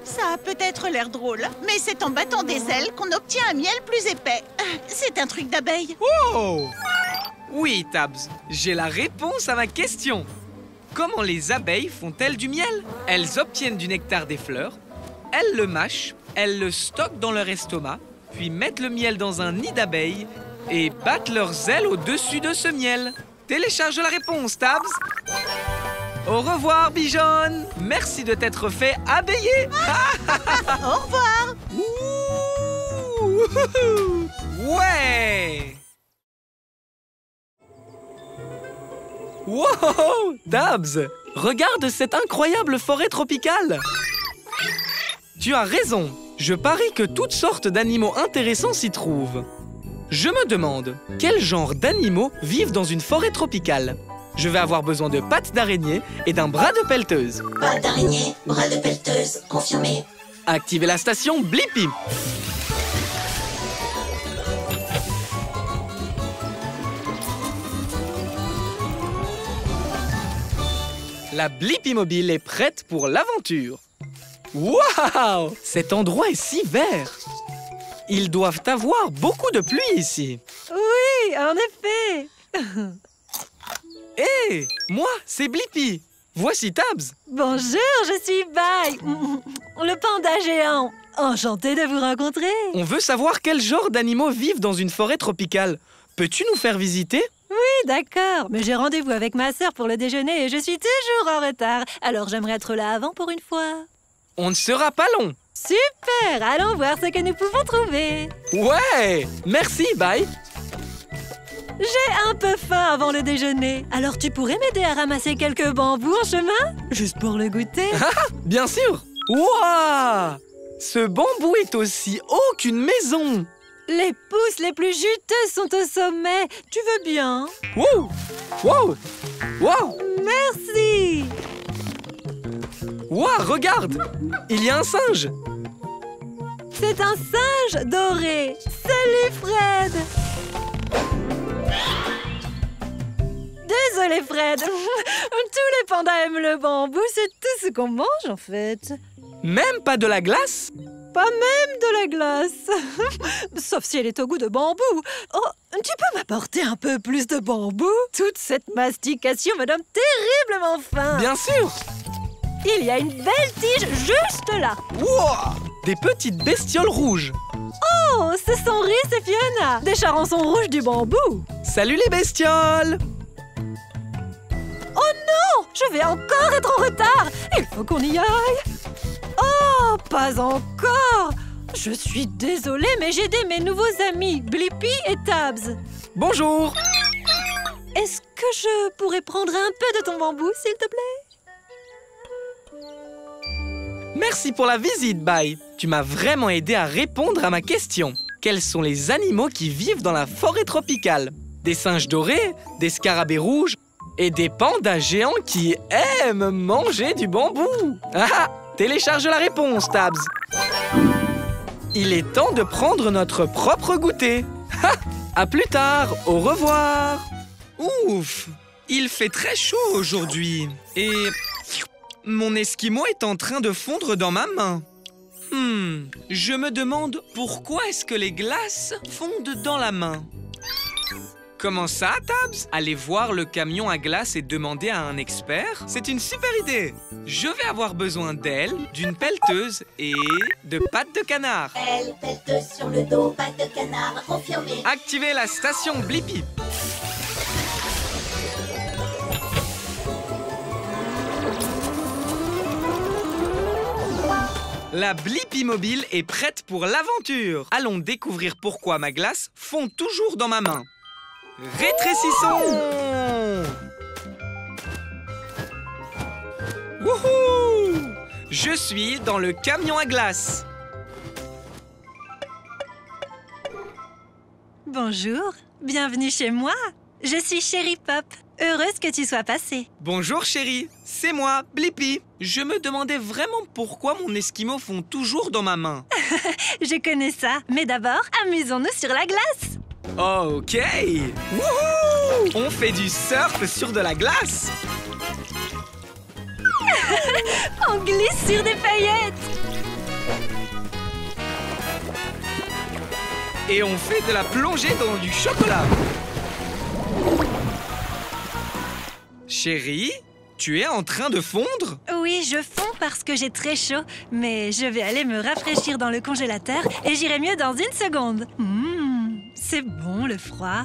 Ça a peut-être l'air drôle, mais c'est en battant des ailes qu'on obtient un miel plus épais. C'est un truc d'abeille. Oh! Oui, Tabs, j'ai la réponse à ma question. Comment les abeilles font-elles du miel? Elles obtiennent du nectar des fleurs, elles le mâchent, elles le stockent dans leur estomac, puis mettent le miel dans un nid d'abeilles et battent leurs ailes au-dessus de ce miel. Télécharge la réponse, Tabs. Au revoir, Bijonne. Merci de t'être fait abeiller. Au revoir. Ouh. Ouais. Wow! Tabs! Regarde cette incroyable forêt tropicale! Tu as raison! Je parie que toutes sortes d'animaux intéressants s'y trouvent. Je me demande, quel genre d'animaux vivent dans une forêt tropicale? Je vais avoir besoin de pattes d'araignée et d'un bras de pelleteuse. Pas d'araignée, bras de pelleteuse, confirmé. Activez la station Blippi. La Blippi Mobile est prête pour l'aventure. Waouh! Cet endroit est si vert. Ils doivent avoir beaucoup de pluie ici. Oui, en effet. Hé, moi, c'est Blippi. Voici Tabs. Bonjour, je suis Bai, le panda géant. Enchantée de vous rencontrer. On veut savoir quel genre d'animaux vivent dans une forêt tropicale. Peux-tu nous faire visiter? Oui, d'accord, mais j'ai rendez-vous avec ma sœur pour le déjeuner et je suis toujours en retard. Alors j'aimerais être là avant pour une fois. On ne sera pas long. Super, allons voir ce que nous pouvons trouver. Ouais, merci, bye. J'ai un peu faim avant le déjeuner. Alors tu pourrais m'aider à ramasser quelques bambous en chemin? Juste pour le goûter. Bien sûr. Waouh! Ce bambou est aussi haut qu'une maison. Les pousses les plus juteuses sont au sommet. Tu veux bien? Wow! Wow! Wow! Merci! Wow, regarde! Il y a un singe! C'est un singe doré! Salut Fred! Désolé Fred! Tous les pandas aiment le bambou, c'est tout ce qu'on mange en fait. Même pas de la glace? Pas même de la glace. Sauf si elle est au goût de bambou. Oh, tu peux m'apporter un peu plus de bambou? Toute cette mastication me donne terriblement faim. Bien sûr. Il y a une belle tige juste là. Wow! Des petites bestioles rouges. Oh, ce sont Rhys et Fiona, des charançons rouges du bambou. Salut les bestioles. Oh non! Je vais encore être en retard. Il faut qu'on y aille. Oh, pas encore! Je suis désolée, mais j'ai aidé mes nouveaux amis, Blippi et Tabs. Bonjour! Est-ce que je pourrais prendre un peu de ton bambou, s'il te plaît? Merci pour la visite, Bai. Tu m'as vraiment aidé à répondre à ma question. Quels sont les animaux qui vivent dans la forêt tropicale? Des singes dorés, des scarabées rouges et des pandas géants qui aiment manger du bambou. Ah! Télécharge la réponse, Tabs. Il est temps de prendre notre propre goûter. Ha! À plus tard, au revoir. Ouf! Il fait très chaud aujourd'hui. Et mon esquimau est en train de fondre dans ma main. Je me demande pourquoi est-ce que les glaces fondent dans la main. Comment ça, Tabs? Aller voir le camion à glace et demander à un expert? C'est une super idée! Je vais avoir besoin d'elle, d'une pelleteuse et de pattes de canard. Elle, pelleteuse sur le dos, pattes de canard, confirmé. Activez la station Blippi. La Blippi Mobile est prête pour l'aventure. Allons découvrir pourquoi ma glace fond toujours dans ma main. Rétrécissons! Wouhou! Je suis dans le camion à glace. Bonjour, bienvenue chez moi. Je suis Chérie Pop. Heureuse que tu sois passée. Bonjour chérie, c'est moi, Blippi. Je me demandais vraiment pourquoi mon esquimau fond toujours dans ma main. Je connais ça, mais d'abord, amusons-nous sur la glace. Ok! Wouhou! On fait du surf sur de la glace! On glisse sur des paillettes! Et on fait de la plongée dans du chocolat! Chérie, tu es en train de fondre? Oui, je fonds parce que j'ai très chaud, mais je vais aller me rafraîchir dans le congélateur et j'irai mieux dans une seconde. C'est bon le froid.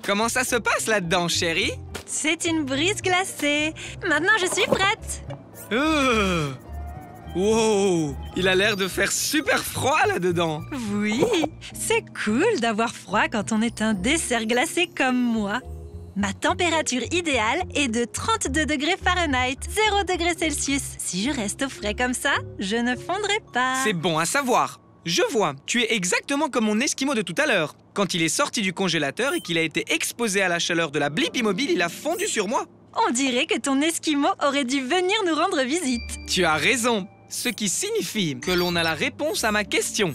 Comment ça se passe là-dedans, chérie? C'est une brise glacée. Maintenant, je suis prête. Wow! Il a l'air de faire super froid là-dedans. Oui, c'est cool d'avoir froid quand on est un dessert glacé comme moi. Ma température idéale est de 32 degrés Fahrenheit, 0 degrés Celsius. Si je reste au frais comme ça, je ne fondrai pas. C'est bon à savoir. Je vois, tu es exactement comme mon Esquimau de tout à l'heure. Quand il est sorti du congélateur et qu'il a été exposé à la chaleur de la Blippi Mobile, il a fondu sur moi. On dirait que ton Esquimau aurait dû venir nous rendre visite. Tu as raison, ce qui signifie que l'on a la réponse à ma question.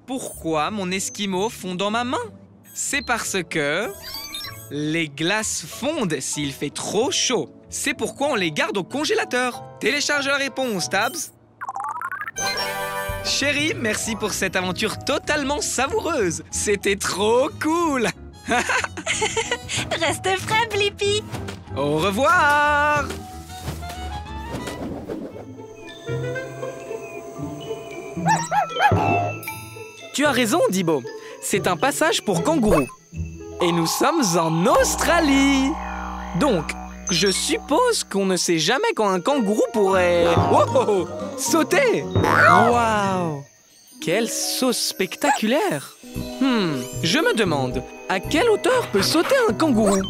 Pourquoi mon Esquimau fond dans ma main? C'est parce que les glaces fondent s'il fait trop chaud. C'est pourquoi on les garde au congélateur. Télécharge la réponse, Tabs. Chérie, merci pour cette aventure totalement savoureuse. C'était trop cool. Reste frais, Blippi. Au revoir. Tu as raison, Dibo. C'est un passage pour kangourous. Et nous sommes en Australie. Donc, je suppose qu'on ne sait jamais quand un kangourou pourrait... Oh, sauter. Waouh! Quelle sauce spectaculaire! Je me demande, à quelle hauteur peut sauter un kangourou?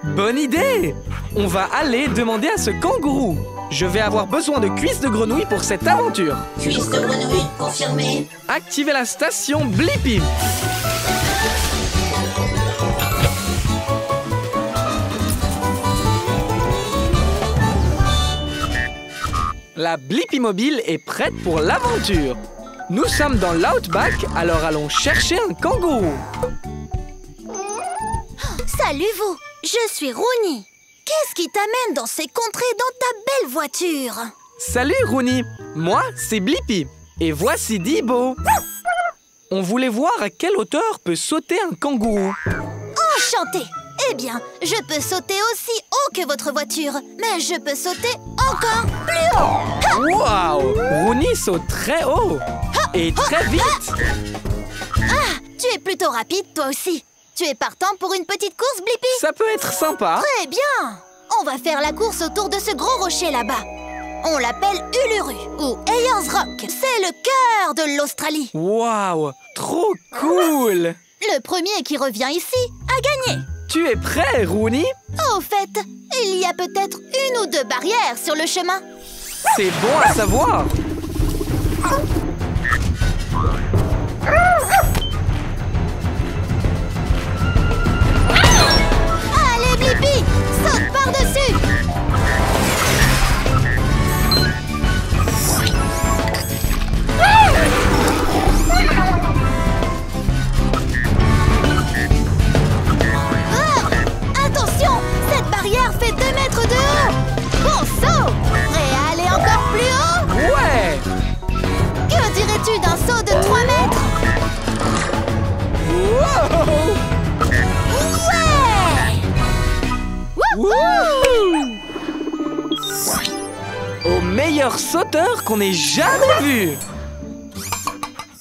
Bonne idée! On va aller demander à ce kangourou. Je vais avoir besoin de cuisses de grenouille pour cette aventure. Cuisse de grenouille, confirmé. Activez la station Blippi. La Blippi Mobile est prête pour l'aventure. Nous sommes dans l'Outback, alors allons chercher un kangourou. Salut vous, je suis Rooney. Qu'est-ce qui t'amène dans ces contrées dans ta belle voiture? Salut Rooney, moi c'est Blippi et voici Dibo. On voulait voir à quelle hauteur peut sauter un kangourou. Enchanté. Eh bien, je peux sauter aussi haut que votre voiture, mais je peux sauter encore plus haut. Waouh! Rooney saute très haut et très vite. Ah, tu es plutôt rapide toi aussi. Tu es partant pour une petite course, Blippi? Ça peut être sympa. Très bien. On va faire la course autour de ce gros rocher là-bas. On l'appelle Uluru ou Ayers Rock. C'est le cœur de l'Australie. Waouh! Trop cool! Le premier qui revient ici a gagné. Tu es prêt, Rooney? Au fait, il y a peut-être une ou deux barrières sur le chemin. C'est bon à savoir. Allez, Blippi, saute par-dessus. Attention, cette barrière fait 2 mètres de haut. Bon saut. Prêt à aller encore plus haut? Ouais! Que dirais-tu d'un saut de 3 mètres? Wow! Ouais! Wouhou! Au meilleur sauteur qu'on ait jamais vu!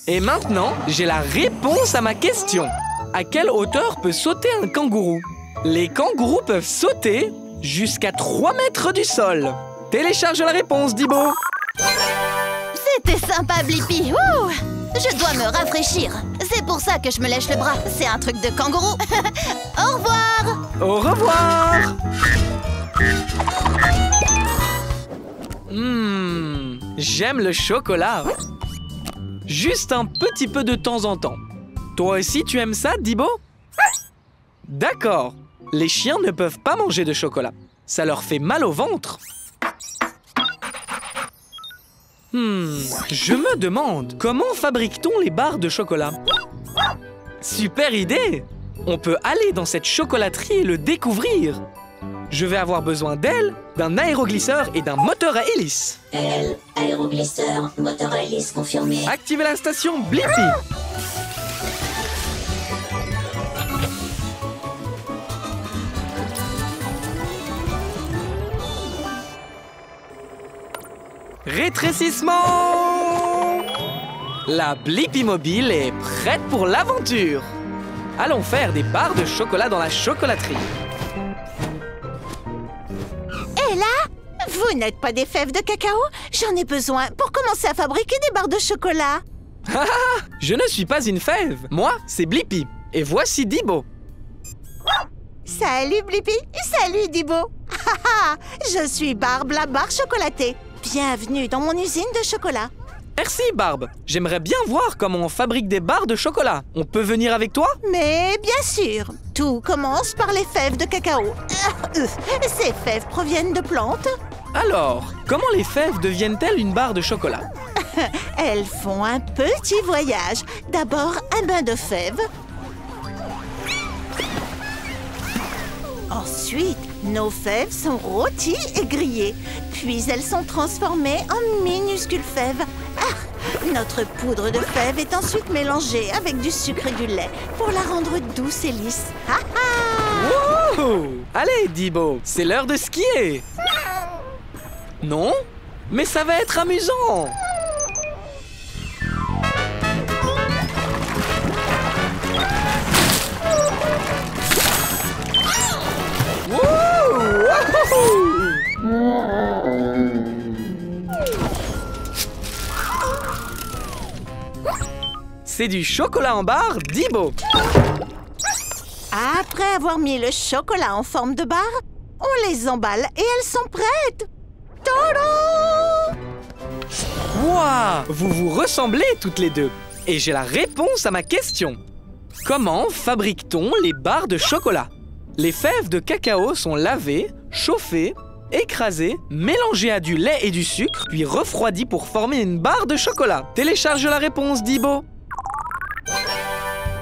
Et maintenant, j'ai la réponse à ma question. À quelle hauteur peut sauter un kangourou? Les kangourous peuvent sauter jusqu'à 3 mètres du sol. Télécharge la réponse, Dibo. C'était sympa, Blippi. Ouh, je dois me rafraîchir. C'est pour ça que je me lèche le bras. C'est un truc de kangourou. Au revoir. Au revoir. J'aime le chocolat. Juste un petit peu de temps en temps. Toi aussi, tu aimes ça, Dibo? D'accord. Les chiens ne peuvent pas manger de chocolat. Ça leur fait mal au ventre. Je me demande, comment fabrique-t-on les barres de chocolat? Super idée! On peut aller dans cette chocolaterie et le découvrir. Je vais avoir besoin d'ailes, d'un aéroglisseur et d'un moteur à hélice. Aile, aéroglisseur, moteur à hélice confirmé. Activez la station Blippi. Rétrécissement! La Blippi Mobile est prête pour l'aventure. Allons faire des barres de chocolat dans la chocolaterie. Et là, vous n'êtes pas des fèves de cacao? J'en ai besoin pour commencer à fabriquer des barres de chocolat. Je ne suis pas une fève. Moi, c'est Blippi. Et voici Dibo. Salut Blippi, salut Dibo. Je suis Barbe, la barre chocolatée. Bienvenue dans mon usine de chocolat. Merci, Barbe. J'aimerais bien voir comment on fabrique des barres de chocolat. On peut venir avec toi? Mais bien sûr, tout commence par les fèves de cacao. Ces fèves proviennent de plantes. Alors, comment les fèves deviennent-elles une barre de chocolat? Elles font un petit voyage. D'abord, un bain de fèves. Ensuite, nos fèves sont rôties et grillées. Puis elles sont transformées en minuscules fèves. Notre poudre de fèves est ensuite mélangée avec du sucre et du lait pour la rendre douce et lisse. Wow! Allez, Dibo, c'est l'heure de skier. Non? Mais ça va être amusant. C'est du chocolat en barre Dibo. Après avoir mis le chocolat en forme de barre, on les emballe et elles sont prêtes. Tadam! Wow! Vous vous ressemblez toutes les deux. Et j'ai la réponse à ma question. Comment fabrique-t-on les barres de chocolat? Les fèves de cacao sont lavées, chauffées, écrasées, mélangées à du lait et du sucre, puis refroidies pour former une barre de chocolat. Télécharge la réponse, Dibo.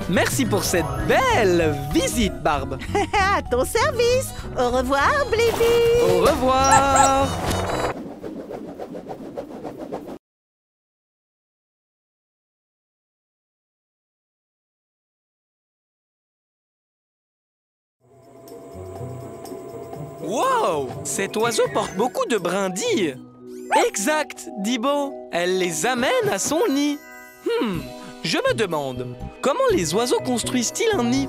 Merci pour cette belle visite, Barbe. À ton service. Au revoir, Blippi. Au revoir. Wow! Cet oiseau porte beaucoup de brindilles. Exact, Dibo. Elle les amène à son nid. Je me demande, comment les oiseaux construisent-ils un nid?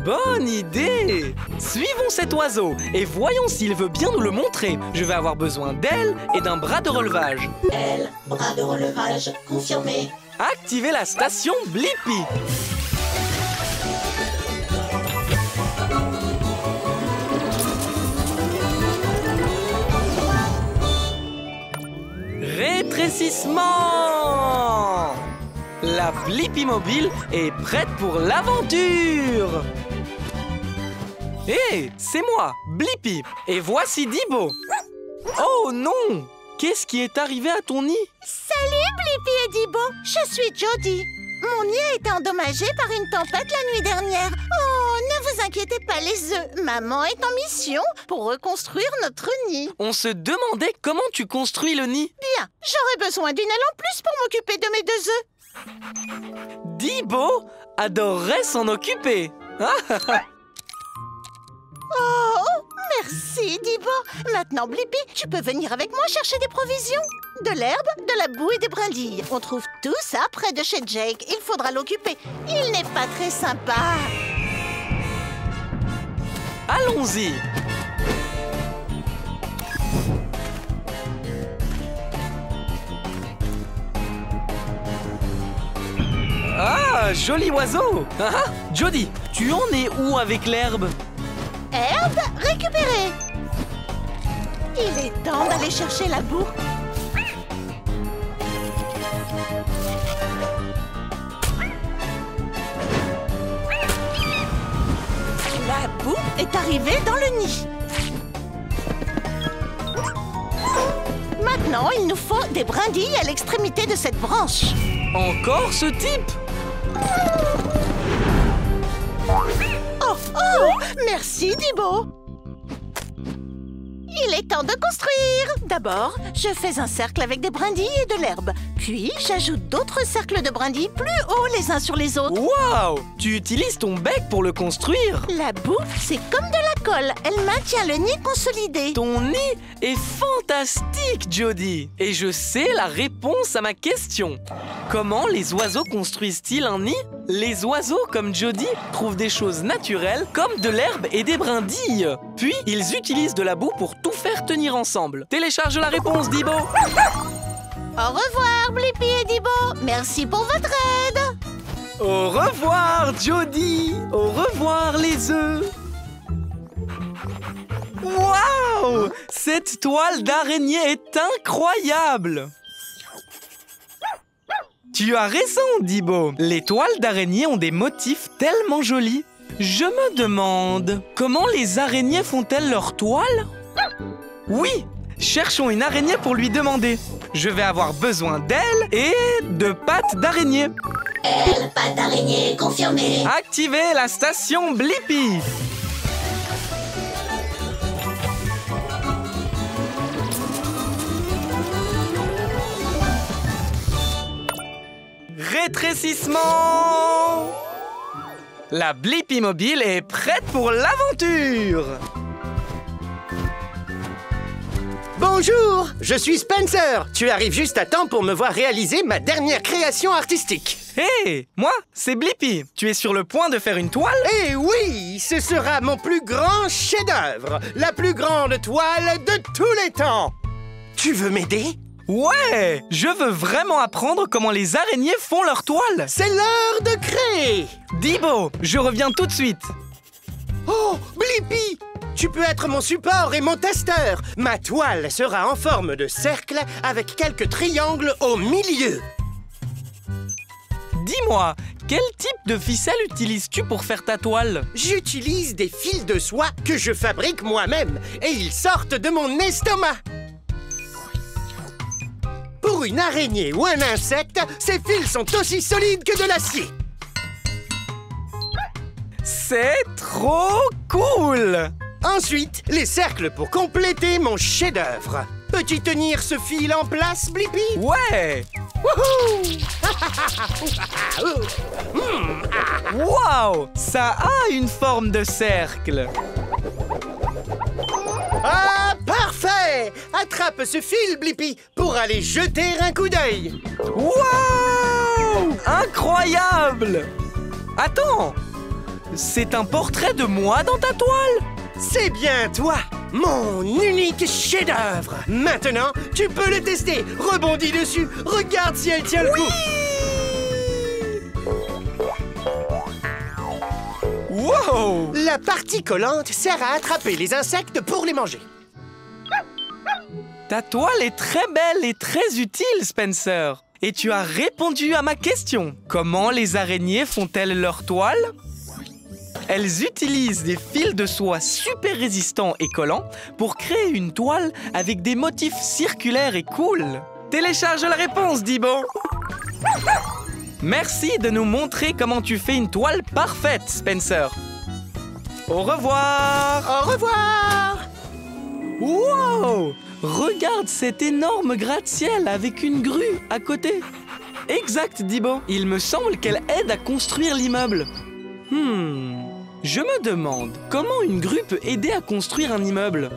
Bonne idée! Suivons cet oiseau et voyons s'il veut bien nous le montrer. Je vais avoir besoin d'ailes et d'un bras de relevage. Ailes, bras de relevage, confirmé. Activez la station Blippi. Rétrécissement! La Blippi mobile est prête pour l'aventure! Hé, c'est moi, Blippi, et voici Dibo. Oh non! Qu'est-ce qui est arrivé à ton nid? Salut, Blippi et Dibo. Je suis Jody. Mon nid a été endommagé par une tempête la nuit dernière. Oh, ne vous inquiétez pas les œufs. Maman est en mission pour reconstruire notre nid. On se demandait comment tu construis le nid. Bien, j'aurais besoin d'une aile en plus pour m'occuper de mes 2 œufs. Dibo adorerait s'en occuper. Oh, merci Dibo. Maintenant, Blippi, tu peux venir avec moi chercher des provisions. De l'herbe, de la boue et des brindilles. On trouve tout ça près de chez Jake. Il faudra l'occuper. Il n'est pas très sympa. Allons-y. Ah, joli oiseau. Jody, tu en es où avec l'herbe? Herbe récupérée. Il est temps d'aller chercher la boue. La boue est arrivée dans le nid. Maintenant, il nous faut des brindilles à l'extrémité de cette branche. Encore ce type? Oh, merci Dibo. Il est temps de construire. D'abord, je fais un cercle avec des brindilles et de l'herbe. Puis, j'ajoute d'autres cercles de brindilles plus hauts les uns sur les autres. Waouh! Tu utilises ton bec pour le construire? La boue, c'est comme de la colle. Elle maintient le nid consolidé. Ton nid est fantastique, Jody. Et je sais la réponse à ma question. Comment les oiseaux construisent-ils un nid? Les oiseaux, comme Jody, trouvent des choses naturelles comme de l'herbe et des brindilles. Puis, ils utilisent de la boue pour tout faire tenir ensemble. Télécharge la réponse, Dibo. Au revoir, Blippi et Dibo. Merci pour votre aide. Au revoir, Jody. Au revoir, les œufs. Waouh! Cette toile d'araignée est incroyable. Tu as raison, Dibo. Les toiles d'araignée ont des motifs tellement jolis. Je me demande, comment les araignées font-elles leurs toiles? Oui, cherchons une araignée pour lui demander. Je vais avoir besoin d'ailes et de pattes d'araignée. Pattes d'araignée confirmée. Activez la station Blippi. Rétrécissement. La Blippi mobile est prête pour l'aventure. Bonjour, je suis Spencer. Tu arrives juste à temps pour me voir réaliser ma dernière création artistique. Hé, moi, c'est Blippi. Tu es sur le point de faire une toile? Eh oui, ce sera mon plus grand chef-d'œuvre. La plus grande toile de tous les temps. Tu veux m'aider? Ouais, je veux vraiment apprendre comment les araignées font leur toile. C'est l'heure de créer. Dibo, je reviens tout de suite. Oh, Blippi, tu peux être mon support et mon testeur. Ma toile sera en forme de cercle avec quelques triangles au milieu. Dis-moi, quel type de ficelle utilises-tu pour faire ta toile? J'utilise des fils de soie que je fabrique moi-même et ils sortent de mon estomac. Pour une araignée ou un insecte, ces fils sont aussi solides que de l'acier. C'est trop cool! Ensuite, les cercles pour compléter mon chef-d'œuvre. Peux-tu tenir ce fil en place, Blippi? Ouais! Wouhou! Wow! Ça a une forme de cercle. Ah, parfait! Attrape ce fil, Blippi, pour aller jeter un coup d'œil. Wow! Incroyable! Attends! C'est un portrait de moi dans ta toile? C'est bien toi, mon unique chef-d'œuvre. Maintenant, tu peux le tester. Rebondis dessus. Regarde si elle tient le coup. Wow! La partie collante sert à attraper les insectes pour les manger. Ta toile est très belle et très utile, Spencer. Et tu as répondu à ma question. Comment les araignées font-elles leur toile? Elles utilisent des fils de soie super résistants et collants pour créer une toile avec des motifs circulaires et cool. Télécharge la réponse, Dibo. Merci de nous montrer comment tu fais une toile parfaite, Spencer. Au revoir. Au revoir. Wow! Regarde cet énorme gratte-ciel avec une grue à côté. Exact, Dibo. Il me semble qu'elle aide à construire l'immeuble. Je me demande comment une grue peut aider à construire un immeuble.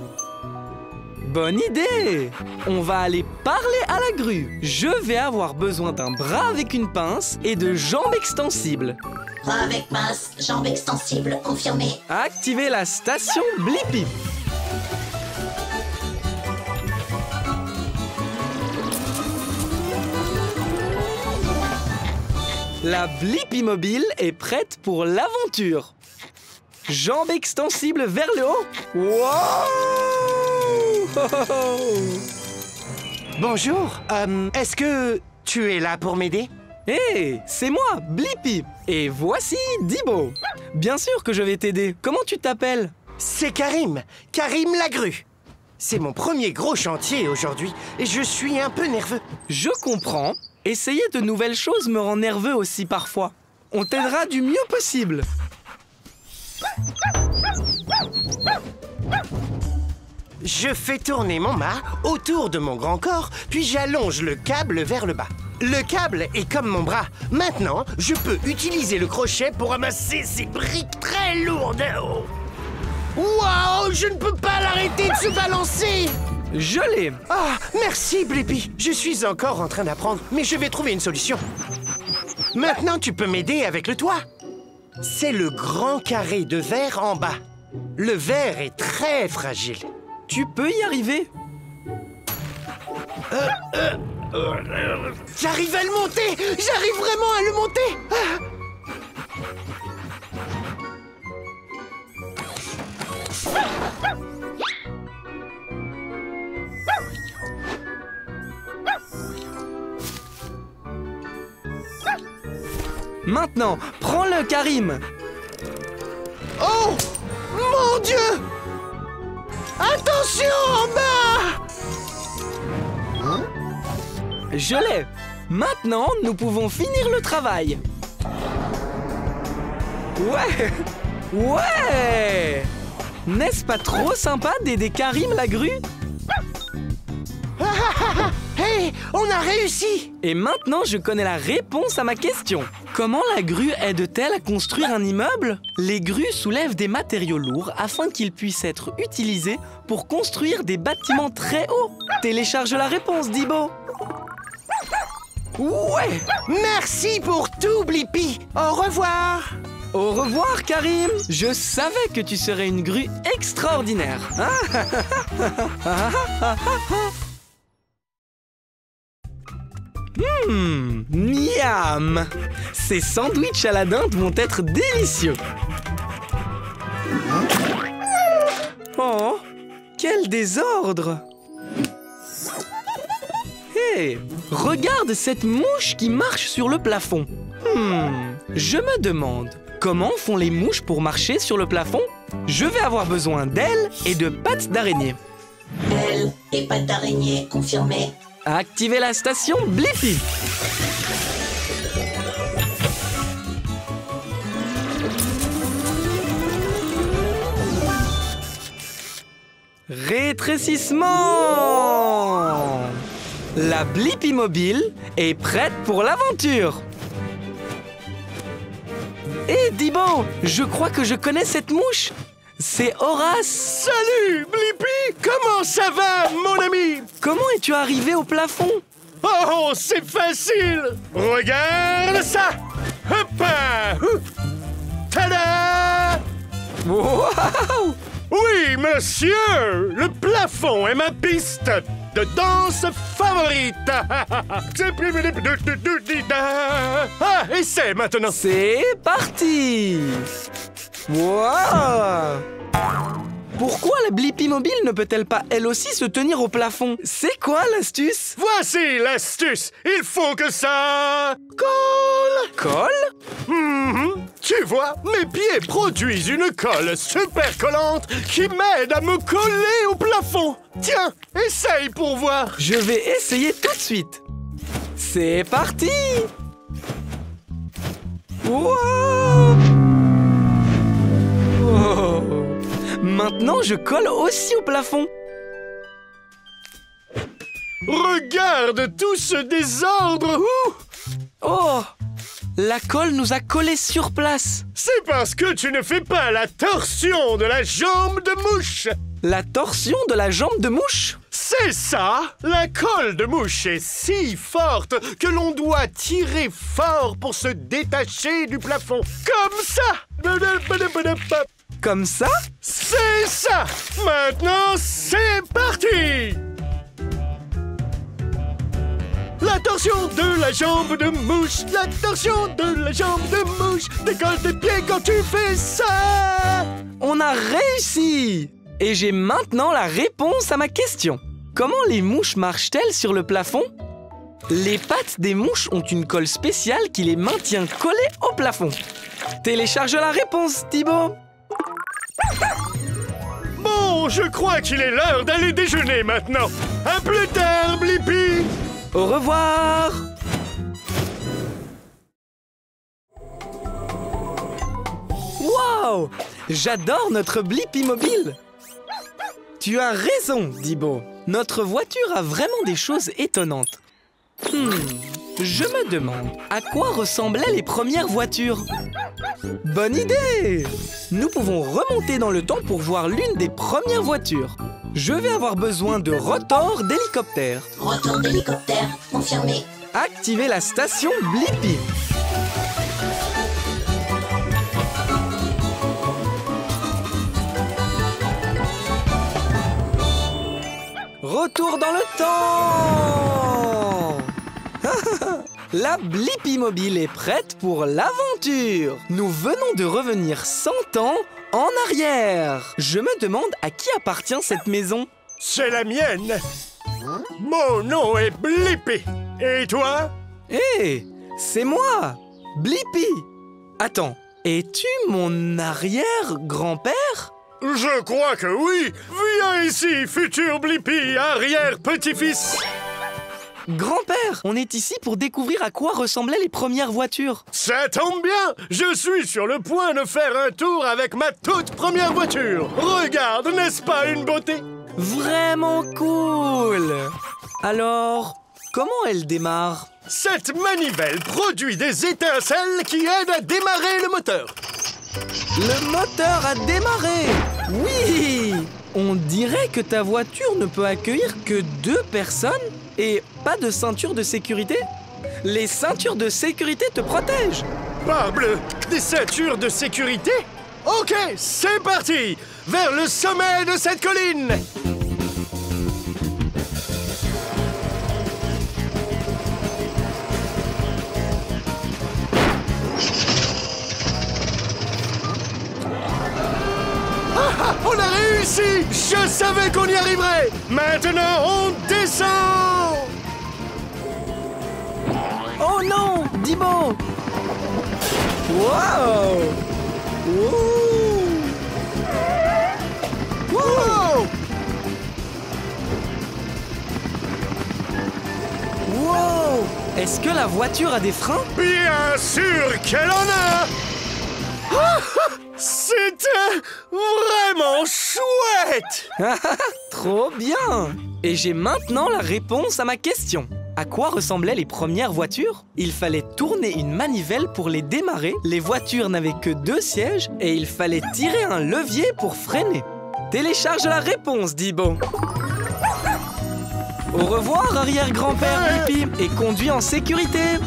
Bonne idée! On va aller parler à la grue. Je vais avoir besoin d'un bras avec une pince et de jambes extensibles. Bras avec pince, jambes extensibles confirmées. Activez la station Blippi. La Blippi mobile est prête pour l'aventure. Jambes extensibles vers le haut. Wow! Bonjour. Est-ce que tu es là pour m'aider? Hé, c'est moi, Blippi. Et voici Dibo. Bien sûr que je vais t'aider. Comment tu t'appelles? C'est Karim. Karim la grue. C'est mon premier gros chantier aujourd'hui et je suis un peu nerveux. Je comprends. Essayer de nouvelles choses me rend nerveux aussi parfois. On t'aidera du mieux possible. Je fais tourner mon mât autour de mon grand corps, puis j'allonge le câble vers le bas. Le câble est comme mon bras. Maintenant, je peux utiliser le crochet pour ramasser ces briques très lourdes. Waouh, je ne peux pas l'arrêter de se balancer. Je l'ai. Ah, merci Blippi. Je suis encore en train d'apprendre, mais je vais trouver une solution. Maintenant, tu peux m'aider avec le toit. C'est le grand carré de verre en bas. Le verre est très fragile. Tu peux y arriver. J'arrive à le monter. J'arrive vraiment à le monter. Maintenant, prends-le, Karim. Oh! Mon Dieu! Attention en bas! Je l'ai. Maintenant, nous pouvons finir le travail. Ouais! Ouais! N'est-ce pas trop sympa d'aider Karim la grue? Hey, on a réussi! Et maintenant, je connais la réponse à ma question. Comment la grue aide-t-elle à construire un immeuble? Les grues soulèvent des matériaux lourds afin qu'ils puissent être utilisés pour construire des bâtiments très hauts. Télécharge la réponse, Dibo. Ouais! Merci pour tout, Blippi! Au revoir! Au revoir, Karim! Je savais que tu serais une grue extraordinaire. Miam! Ces sandwichs à la dinde vont être délicieux. Oh, quel désordre! Hé, regarde cette mouche qui marche sur le plafond. Je me demande, comment font les mouches pour marcher sur le plafond? Je vais avoir besoin d'ailes et de pattes d'araignée. Ailes et pattes d'araignée confirmées. Activez la station Blippi. Rétrécissement! La Blippi mobile est prête pour l'aventure. Hé, Dibo, je crois que je connais cette mouche. C'est Horace. Salut, Blippi! Comment ça va, mon ami? Comment es-tu arrivé au plafond? Oh, c'est facile! Regarde ça! Hop! Tada! Wow! Oui, monsieur! Le plafond est ma piste de danse favorite! Ah, essaie maintenant! C'est parti! Wow! Pourquoi la Blippi mobile ne peut-elle pas elle aussi se tenir au plafond? C'est quoi l'astuce? Voici l'astuce! Il faut que ça colle! Colle? Tu vois, mes pieds produisent une colle super collante qui m'aide à me coller au plafond. Tiens, essaye pour voir. Je vais essayer tout de suite. C'est parti! Wow! Oh. Maintenant, je colle aussi au plafond. Regarde tout ce désordre. Oh! La colle nous a collés sur place. C'est parce que tu ne fais pas la torsion de la jambe de mouche. La torsion de la jambe de mouche? C'est ça! La colle de mouche est si forte que l'on doit tirer fort pour se détacher du plafond. Comme ça! Comme ça? C'est ça! Maintenant, c'est parti! La torsion de la jambe de mouche, la torsion de la jambe de mouche, décolle tes pieds quand tu fais ça! On a réussi! Et j'ai maintenant la réponse à ma question. Comment les mouches marchent-elles sur le plafond? Les pattes des mouches ont une colle spéciale qui les maintient collées au plafond. Télécharge la réponse, Thibaut. Bon, je crois qu'il est l'heure d'aller déjeuner maintenant. À plus tard, Blippi! Au revoir! Wow! J'adore notre Blippi mobile! Tu as raison, Dibo. Notre voiture a vraiment des choses étonnantes. Je me demande, à quoi ressemblaient les premières voitures? Bonne idée! Nous pouvons remonter dans le temps pour voir l'une des premières voitures. Je vais avoir besoin de rotors d'hélicoptère. Rotor d'hélicoptère confirmé. Activez la station Blippi. Retour dans le temps! La Blippi mobile est prête pour l'aventure. Nous venons de revenir 100 ans en arrière. Je me demande à qui appartient cette maison. C'est la mienne. Mon nom est Blippi. Et toi? Hé, c'est moi, Blippi! Attends, es-tu mon arrière-grand-père? Je crois que oui. Viens ici, futur Blippi, arrière-petit-fils. Grand-père, on est ici pour découvrir à quoi ressemblaient les premières voitures. Ça tombe bien. Je suis sur le point de faire un tour avec ma toute première voiture. Regarde, n'est-ce pas une beauté? Vraiment cool! Alors, comment elle démarre? Cette manivelle produit des étincelles qui aident à démarrer le moteur. Le moteur a démarré! Oui! On dirait que ta voiture ne peut accueillir que 2 personnes et pas de ceinture de sécurité? Les ceintures de sécurité te protègent! Parbleu! Des ceintures de sécurité? Ok, c'est parti! Vers le sommet de cette colline! Ah, on a réussi! Je savais qu'on y arriverait! Maintenant, on descend! Oh non! Dibo! Wow! Wow! Wow! Est-ce que la voiture a des freins? Bien sûr qu'elle en a! C'était vraiment chouette! Trop bien! Et j'ai maintenant la réponse à ma question. À quoi ressemblaient les premières voitures? Il fallait tourner une manivelle pour les démarrer, les voitures n'avaient que 2 sièges et il fallait tirer un levier pour freiner. Télécharge la réponse, Dibo! Au revoir, arrière-grand-père Blippi, et conduis en sécurité!